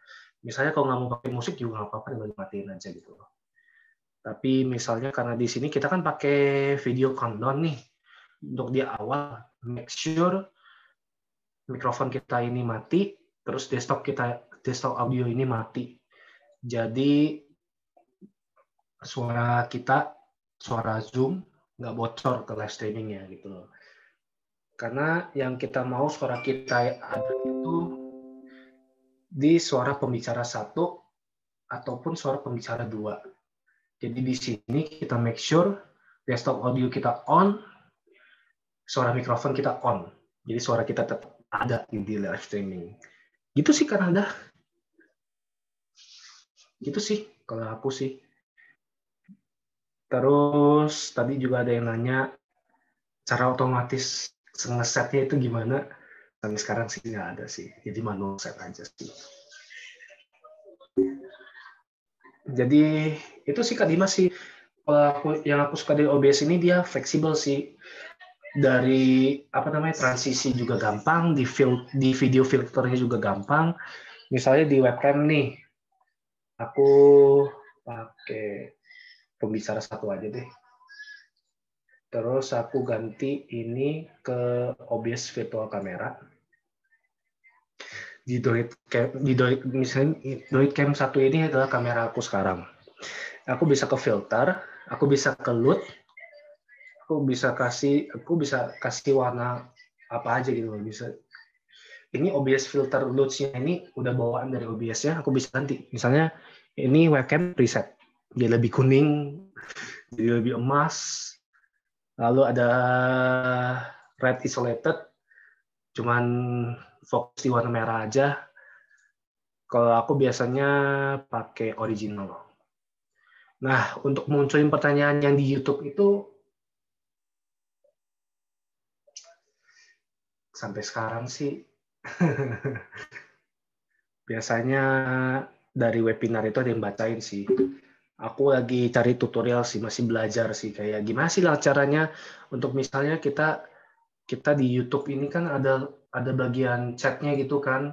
Misalnya kalau nggak mau pakai musik juga nggak apa-apa, tinggal dimatiin aja gitu loh. Tapi misalnya karena di sini kita kan pakai video countdown nih, untuk di awal, make sure mikrofon kita ini mati, terus desktop audio ini mati. Jadi suara Zoom nggak bocor ke live streamingnya gitu loh. Karena yang kita mau suara kita ada itu di suara pembicara 1 ataupun suara pembicara 2. Jadi di sini kita make sure desktop audio kita on, suara mikrofon kita on. Jadi suara kita tetap ada di live streaming. Gitu sih Kanada. Gitu sih kalau aku sih. Terus tadi juga ada yang nanya cara otomatis ngesetnya itu gimana? Sampai sekarang sih nggak ada sih. Jadi manual set aja sih. Jadi itu sih Kak Dimas sih. Yang aku suka dari OBS ini dia fleksibel sih. Dari transisi juga gampang, di video filternya juga gampang. Misalnya di webcam nih, aku pakai pembicara 1 aja deh. Terus aku ganti ini ke OBS virtual camera. Di Droidcam 1 ini adalah kamera aku sekarang. Aku bisa ke filter, aku bisa ke LUT, aku bisa kasih warna apa aja gitu loh. Bisa. Ini OBS filter LUT-nya ini udah bawaan dari OBS-nya, aku bisa ganti. Misalnya ini webcam preset, dia lebih kuning, jadi lebih emas. Lalu ada red isolated, cuman fokus di warna merah aja. Kalau aku biasanya pakai original. Nah, untuk munculin pertanyaan yang di YouTube itu sampai sekarang sih biasanya dari webinar itu ada yang bacain sih. Aku lagi cari tutorial sih, masih belajar sih kayak gimana sih lah caranya untuk misalnya kita di YouTube ini kan ada bagian chatnya gitu kan.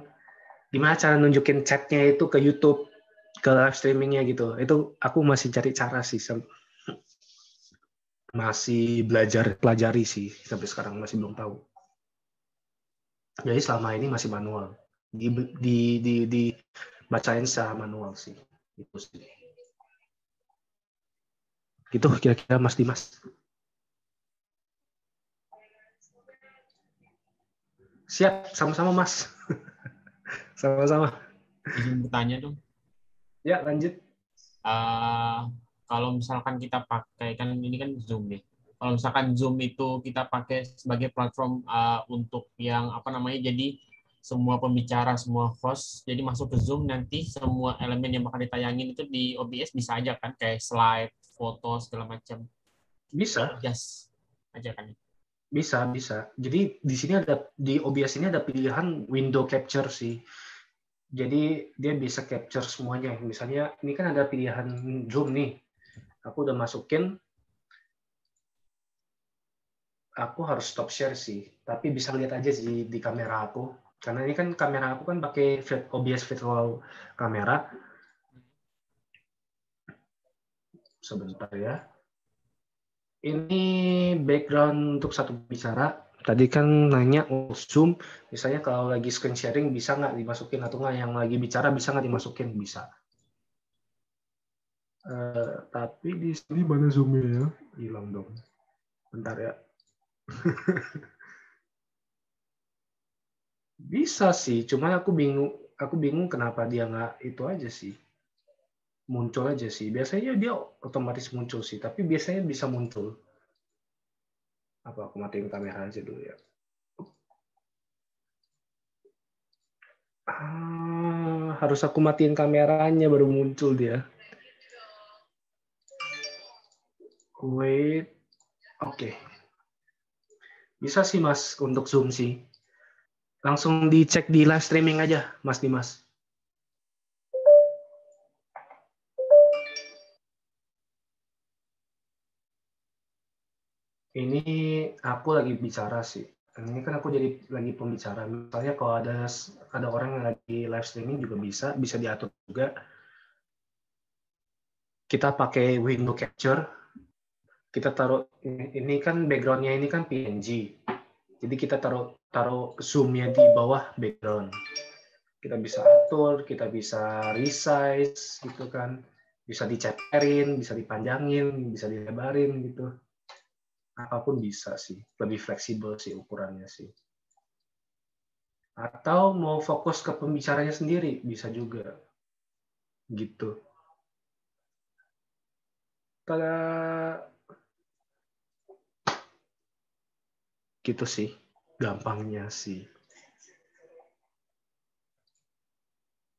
Gimana cara nunjukin chatnya itu ke YouTube, ke live streamingnya gitu. Itu aku masih cari cara sih. Masih pelajari sih sampai sekarang masih belum tahu. Jadi selama ini masih manual. Dibacain secara manual sih. Itu sih. Gitu kira-kira Mas Dimas. Siap, sama-sama Mas. Sama-sama.
Izin bertanya dong.
Ya, lanjut.
Kalau misalkan kita pakai, kan ini kan Zoom nih. Kalau misalkan Zoom itu kita pakai sebagai platform untuk yang jadi semua pembicara, semua host, jadi masuk ke Zoom nanti semua elemen yang bakal ditayangin itu di OBS bisa aja kan, kayak slide, foto segala macam.
Bisa.
Yes, aja kan.
Bisa. Jadi di sini di OBS ini ada pilihan window capture sih. Jadi dia bisa capture semuanya. Misalnya ini kan ada pilihan Zoom nih. Aku udah masukin. Aku harus stop share sih. Tapi bisa lihat aja sih di kamera aku. Karena ini kan kamera aku kan pakai OBS virtual kamera. Sebentar ya. Ini background untuk satu bicara. Tadi kan nanya Zoom, misalnya kalau lagi screen sharing bisa nggak dimasukin atau nggak yang lagi bicara bisa nggak dimasukin? Bisa. Tapi di sini mana zoom-nya ya? Hilang dong. Bentar ya. Bisa sih, cuman aku bingung kenapa dia nggak itu aja sih. Muncul aja sih. Biasanya dia otomatis muncul sih, tapi biasanya bisa muncul. Apa aku matiin kamera aja dulu ya. Harus aku matiin kameranya baru muncul dia. Wait. Oke. Bisa sih Mas untuk Zoom sih. Langsung dicek di live streaming aja, Mas Dimas. Ini aku lagi bicara sih. Ini kan aku jadi lagi pembicara. Misalnya kalau ada orang yang lagi live streaming juga bisa diatur juga. Kita pakai window capture. Kita taruh ini kan background-nya ini kan PNG. Jadi kita taruh zoom-nya di bawah background. Kita bisa atur, kita bisa resize gitu kan. Bisa diceperin, bisa dipanjangin, bisa dilebarin gitu. Apapun bisa sih, lebih fleksibel sih ukurannya sih. Atau mau fokus ke pembicaranya sendiri, bisa juga. Gitu. Tada! Gitu sih, gampangnya sih.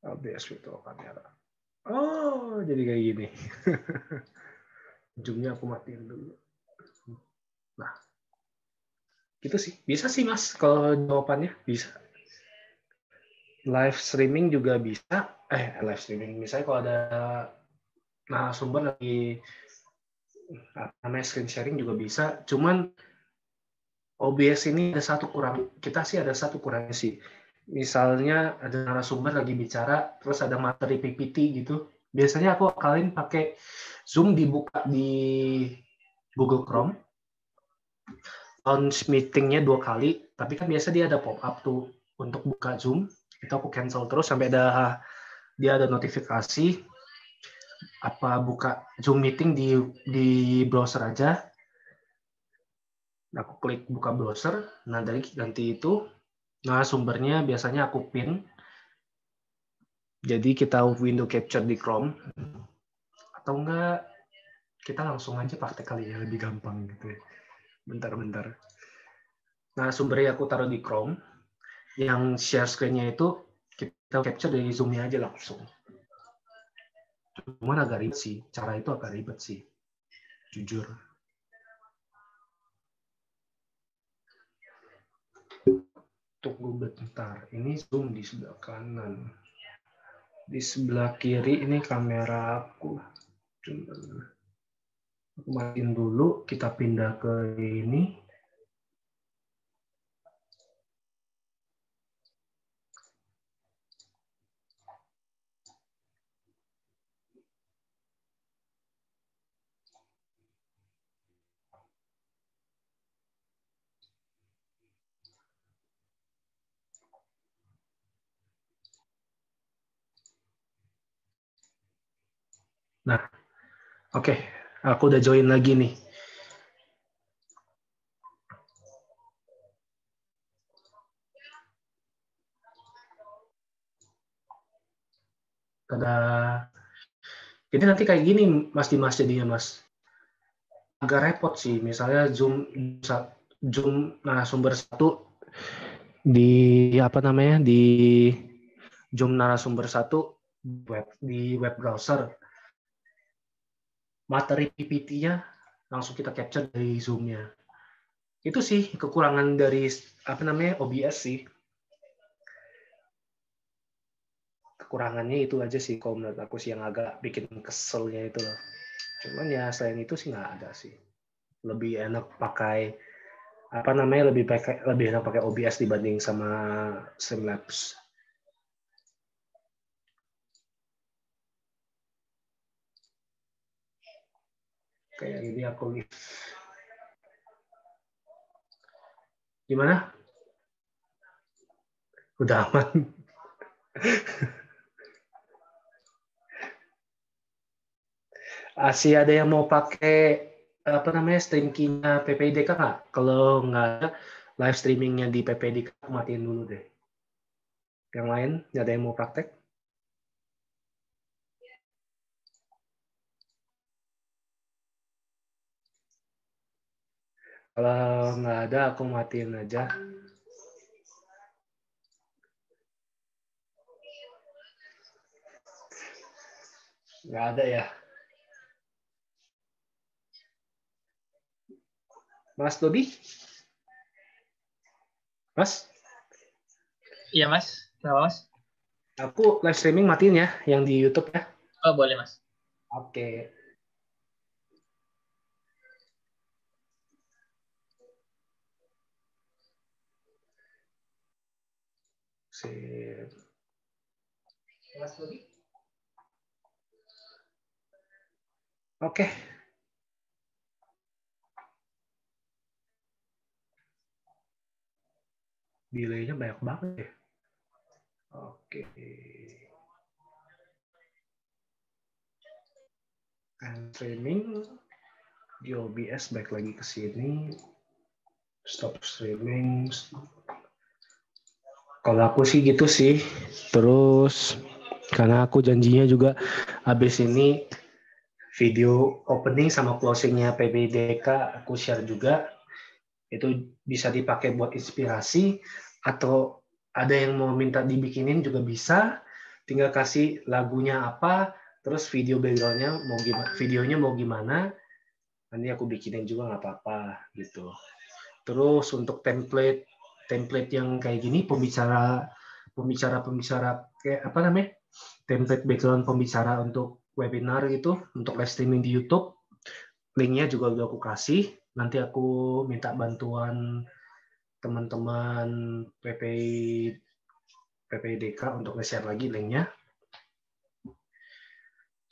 OBS virtual kamera. Oh, jadi kayak gini. Ujungnya aku matiin dulu. Nah, gitu sih. Bisa sih, Mas, kalau jawabannya. Bisa. Live streaming juga bisa. Live streaming. Misalnya kalau ada narasumber lagi namanya screen sharing juga bisa. Cuman OBS ini ada satu kurang. Kita sih ada satu kurangnya sih. Misalnya ada narasumber lagi bicara, terus ada materi PPT gitu. Biasanya aku akalin pakai Zoom dibuka di Google Chrome. Launch meeting-nya 2 kali, tapi kan biasa dia ada pop-up tuh untuk buka Zoom. Itu aku cancel terus sampai dia ada notifikasi apa buka Zoom meeting di browser aja. Aku klik buka browser. Nah, dari ganti itu sumbernya biasanya aku pin. Jadi kita window capture di Chrome. Atau enggak kita langsung aja praktek kali ya, lebih gampang gitu ya. Bentar. Nah, sumbernya aku taruh di Chrome. Yang share screen-nya itu kita capture dari Zoom-nya aja langsung. Cuman agak ribet sih. Cara itu agak ribet sih. Jujur. Tunggu bentar. Ini Zoom di sebelah kanan. Di sebelah kiri ini kamera aku. Aku matiin dulu. Kita pindah ke ini. Nah, oke. Aku udah join lagi nih. Tada. Jadi nanti kayak gini, Mas Dimas jadinya, Mas. Agak repot sih. Misalnya Zoom narasumber satu di Zoom narasumber satu di web browser. Materi PPT-nya langsung kita capture dari Zoom-nya. Itu sih kekurangan dari OBS sih. Kekurangannya itu aja sih kalau menurut aku sih yang agak bikin keselnya itu loh. Cuman ya selain itu sih nggak ada sih. Lebih enak pakai lebih enak pakai OBS dibanding sama Streamlabs. Kayak gini aku lihat. Gimana? Udah aman. Asih ada yang mau pakai apa namanya stream key-nya PPIDK nggak? Kalau nggak ada, live streamingnya di PPIDK aku matiin dulu deh. Yang lain nggak ada yang mau praktek? Kalau nggak ada, aku matiin aja. Nggak ada ya. Mas Dodi? Mas?
Iya Mas, kenapa Mas?
Aku live streaming matiin ya, yang di YouTube ya.
Oh boleh Mas.
Oke. Sip. Mas Dodi? Oke. Delay-nya banyak banget ya. Oke. And streaming di OBS baik lagi ke sini. Stop streaming. Kalau aku sih gitu sih. Terus karena aku janjinya juga habis ini video opening sama closingnya PBDK aku share juga. Itu bisa dipakai buat inspirasi atau ada yang mau minta dibikinin juga bisa. Tinggal kasih lagunya apa, terus video backgroundnya mau gimana, videonya mau gimana, nanti aku bikinin juga nggak apa-apa gitu. Terus untuk template yang kayak gini, pembicara kayak apa namanya, template background pembicara untuk webinar gitu, untuk live streaming di YouTube, linknya juga udah aku kasih. Nanti aku minta bantuan teman-teman PPIDK untuk nge-share lagi linknya.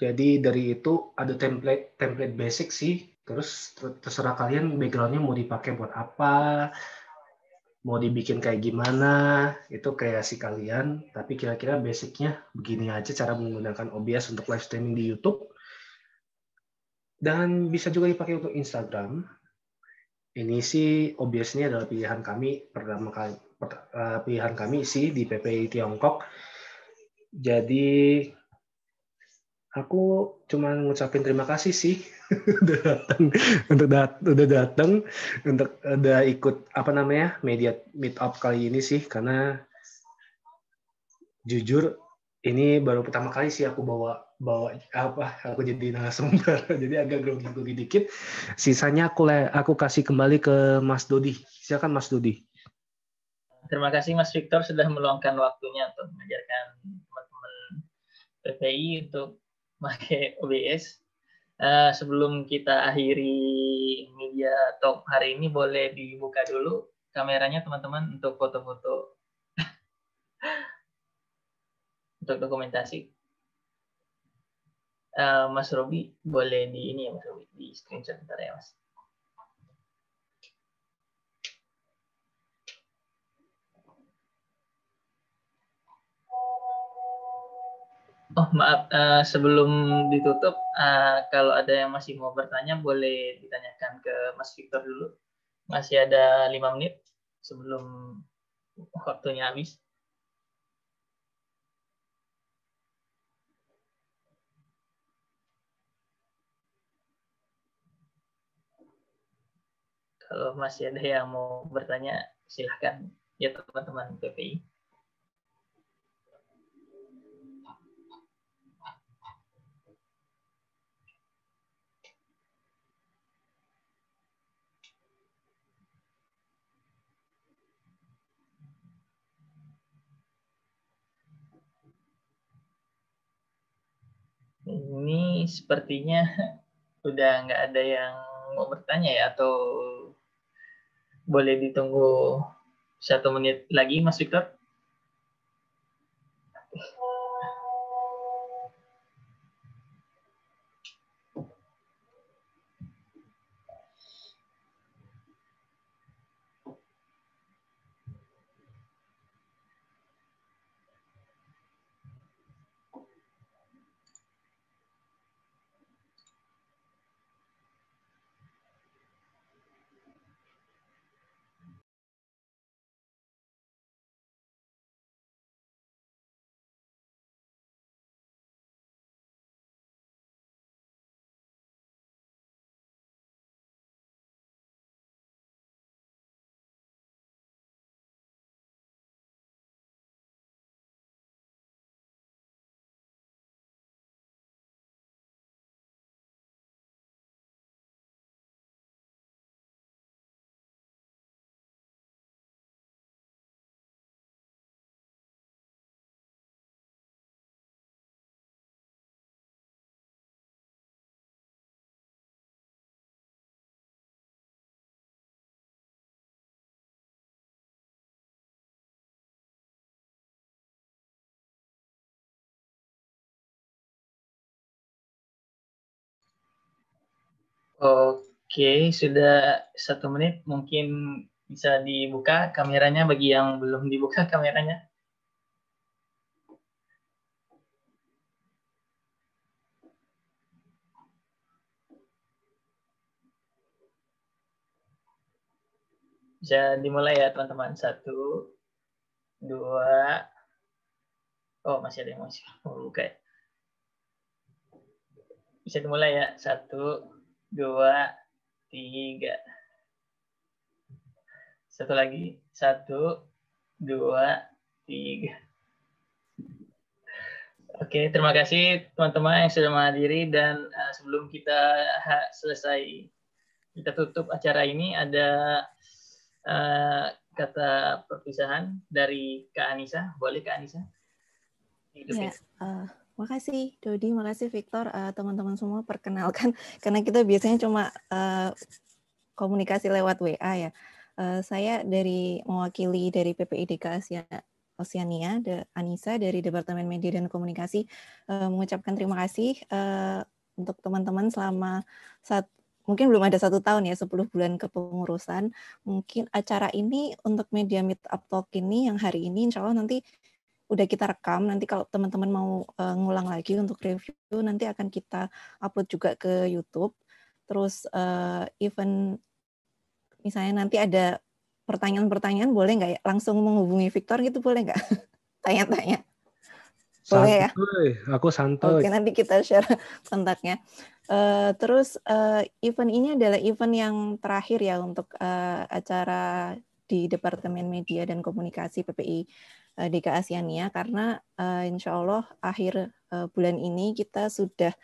Jadi dari itu ada template basic sih. Terus terserah kalian backgroundnya mau dipakai buat apa, mau dibikin kayak gimana, itu kreasi kalian. Tapi kira-kira basicnya begini aja cara menggunakan OBS untuk live streaming di YouTube. Dan bisa juga dipakai untuk Instagram. Ini sih OBS ini adalah pilihan kami pertama kali, pilihan kami sih di PPI Tiongkok. Jadi aku cuma ngucapin terima kasih sih udah datang untuk udah ikut apa namanya media meet up kali ini sih, karena jujur ini baru pertama kali sih aku bawa aku jadi narasumber jadi agak grogi dikit. Sisanya aku kasih kembali ke Mas Dodi. Silakan Mas Dodi.
Terima kasih Mas Victor sudah meluangkan waktunya untuk mengajarkan teman-teman PPI untuk pakai OBS. Sebelum kita akhiri media talk hari ini, boleh dibuka dulu kameranya teman-teman untuk foto-foto untuk dokumentasi. Mas Robi boleh di ini ya Mas Robi, di screenshot bentar ya Mas. Oh maaf, sebelum ditutup, kalau ada yang masih mau bertanya boleh ditanyakan ke Mas Victor dulu. Masih ada 5 menit sebelum waktunya habis. Kalau masih ada yang mau bertanya, silahkan ya teman-teman PPI. Ini sepertinya udah nggak ada yang mau bertanya ya, atau boleh ditunggu 1 menit lagi Mas Victor? Oke, sudah 1 menit. Mungkin bisa dibuka kameranya bagi yang belum dibuka kameranya. Bisa dimulai ya teman-teman. 1, 2. Oh, masih ada yang masih mau buka ya. Bisa dimulai ya. 1, 2, 3. Satu lagi. 1, 2, 3. Oke, terima kasih teman-teman yang sudah menghadiri, dan sebelum kita selesai, kita tutup acara ini, ada kata perpisahan dari Kak Anissa. Boleh Kak Anissa?
Ya, makasih Dodi, makasih Victor, teman-teman semua. Perkenalkan, karena kita biasanya cuma komunikasi lewat WA ya. Saya mewakili dari PPIDK Oceania, Anissa dari Departemen Media dan Komunikasi, mengucapkan terima kasih untuk teman-teman selama mungkin belum ada 1 tahun ya, 10 bulan kepengurusan. Mungkin acara ini untuk Media Meetup Talk ini yang hari ini, insya Allah nanti udah kita rekam. Nanti kalau teman-teman mau ngulang lagi untuk review, nanti akan kita upload juga ke YouTube. Terus event misalnya nanti ada pertanyaan-pertanyaan, boleh nggak ya langsung menghubungi Victor gitu, boleh nggak? Tanya-tanya. Boleh ya?
Aku santai.
Oke, nanti kita share kontaknya. Terus event ini adalah event yang terakhir ya untuk acara di Departemen Media dan Komunikasi PPI DK Oceania, karena insya Allah akhir bulan ini kita sudah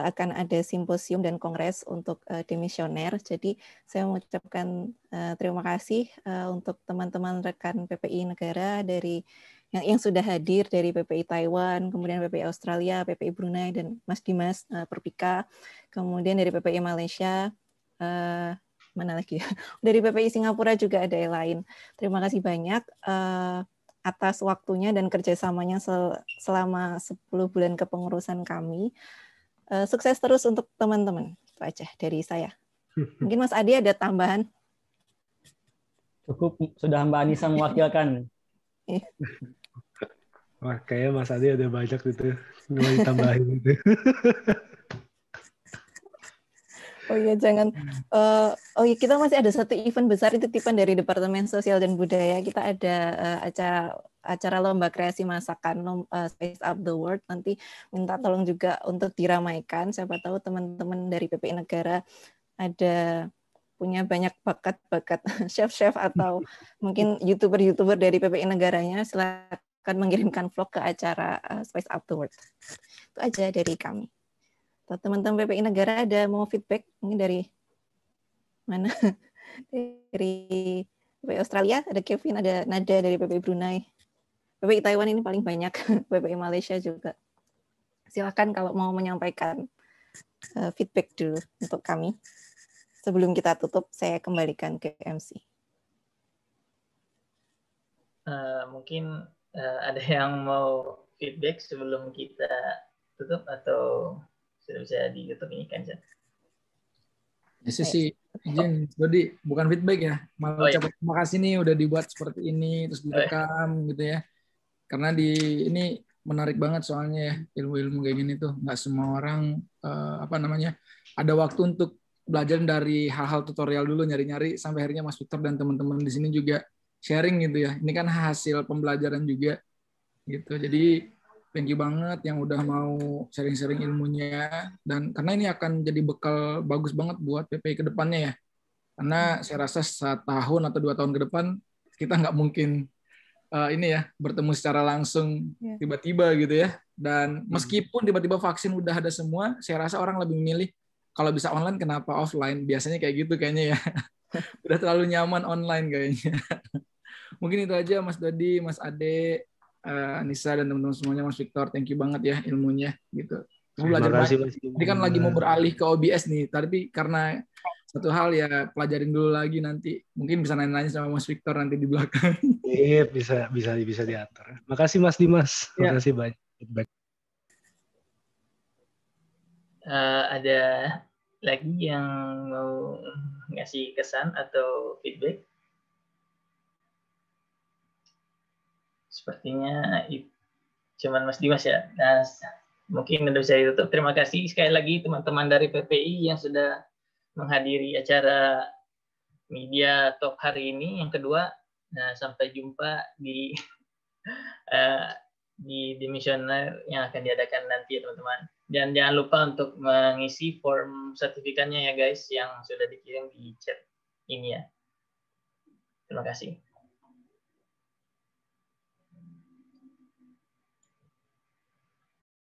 akan ada simposium dan kongres untuk demisioner. Jadi saya mengucapkan terima kasih untuk teman-teman rekan PPI negara dari yang sudah hadir, dari PPI Taiwan, kemudian PPI Australia, PPI Brunei, dan Mas Dimas Perpika, kemudian dari PPI Malaysia, mana lagi ya? Dari PPI Singapura juga ada yang lain. Terima kasih banyak atas waktunya dan kerjasamanya selama 10 bulan kepengurusan kami. Sukses terus untuk teman-teman. Itu aja dari saya. Mungkin Mas Adi ada tambahan?
Cukup, sudah Mbak Anissa mewakilkan.
Wah, kayaknya Mas Adi ada banyak gitu. Nggak mau ditambahin gitu.
Oh iya, jangan. Oh iya, kita masih ada 1 event besar, itu titipan dari Departemen Sosial dan Budaya. Kita ada acara lomba kreasi masakan, Spice Up the World. Nanti minta tolong juga untuk diramaikan. Siapa tahu teman-teman dari PPI Negara ada punya banyak bakat-bakat chef-chef atau mungkin YouTuber dari PPI Negaranya. Silakan mengirimkan vlog ke acara Spice Up the World. Itu aja dari kami. Teman-teman PPI Negara ada mau feedback mungkin dari mana? Dari PPI Australia ada Kevin, ada Nada dari PPI Brunei, PPI Taiwan ini paling banyak, PPI Malaysia juga. Silakan kalau mau menyampaikan feedback dulu untuk kami. Sebelum kita tutup, saya kembalikan ke MC.
Mungkin ada yang mau feedback sebelum kita tutup, atau sudah bisa di YouTube ini kan?
Ya sih, izin, Dodi, bukan feedback ya, malah ucapan terima kasih nih udah dibuat seperti ini, terus direkam gitu ya. Karena ini menarik banget soalnya ya, ilmu-ilmu kayak gini tuh nggak semua orang ada waktu untuk belajar dari hal-hal tutorial dulu, nyari-nyari sampai akhirnya Mas Victor dan teman-teman di sini juga sharing gitu ya. Ini kan hasil pembelajaran juga gitu. Jadi thank you banget yang udah mau sharing-sharing ilmunya, dan karena ini akan jadi bekal bagus banget buat PPI ke depannya ya. Karena saya rasa 1 tahun atau 2 tahun ke depan kita nggak mungkin bertemu secara langsung tiba-tiba gitu ya. Dan meskipun tiba-tiba vaksin udah ada semua, saya rasa orang lebih memilih kalau bisa online kenapa offline. Biasanya kayak gitu kayaknya ya. Udah terlalu nyaman online kayaknya. Mungkin itu aja Mas Dodi, Mas Ade, Anissa dan teman-teman semuanya, Mas Victor, thank you banget ya ilmunya gitu. Belajar banyak. Ini kan lagi mau beralih ke OBS nih, tapi karena satu hal ya pelajarin dulu lagi, nanti mungkin bisa nanya-nanya sama Mas Victor nanti di belakang.
Iya, bisa diatur. Makasih Mas Dimas. Makasih banyak.
Ada lagi yang mau ngasih kesan atau feedback? Sepertinya cuman Mas Dimas ya. Nah, mungkin udah bisa ditutup. Terima kasih sekali lagi teman-teman dari PPI yang sudah menghadiri acara media talk hari ini yang kedua. Nah, sampai jumpa di demisioner yang akan diadakan nanti ya teman-teman. Dan jangan lupa untuk mengisi form sertifikatnya ya guys yang sudah dikirim di chat ini ya. Terima kasih.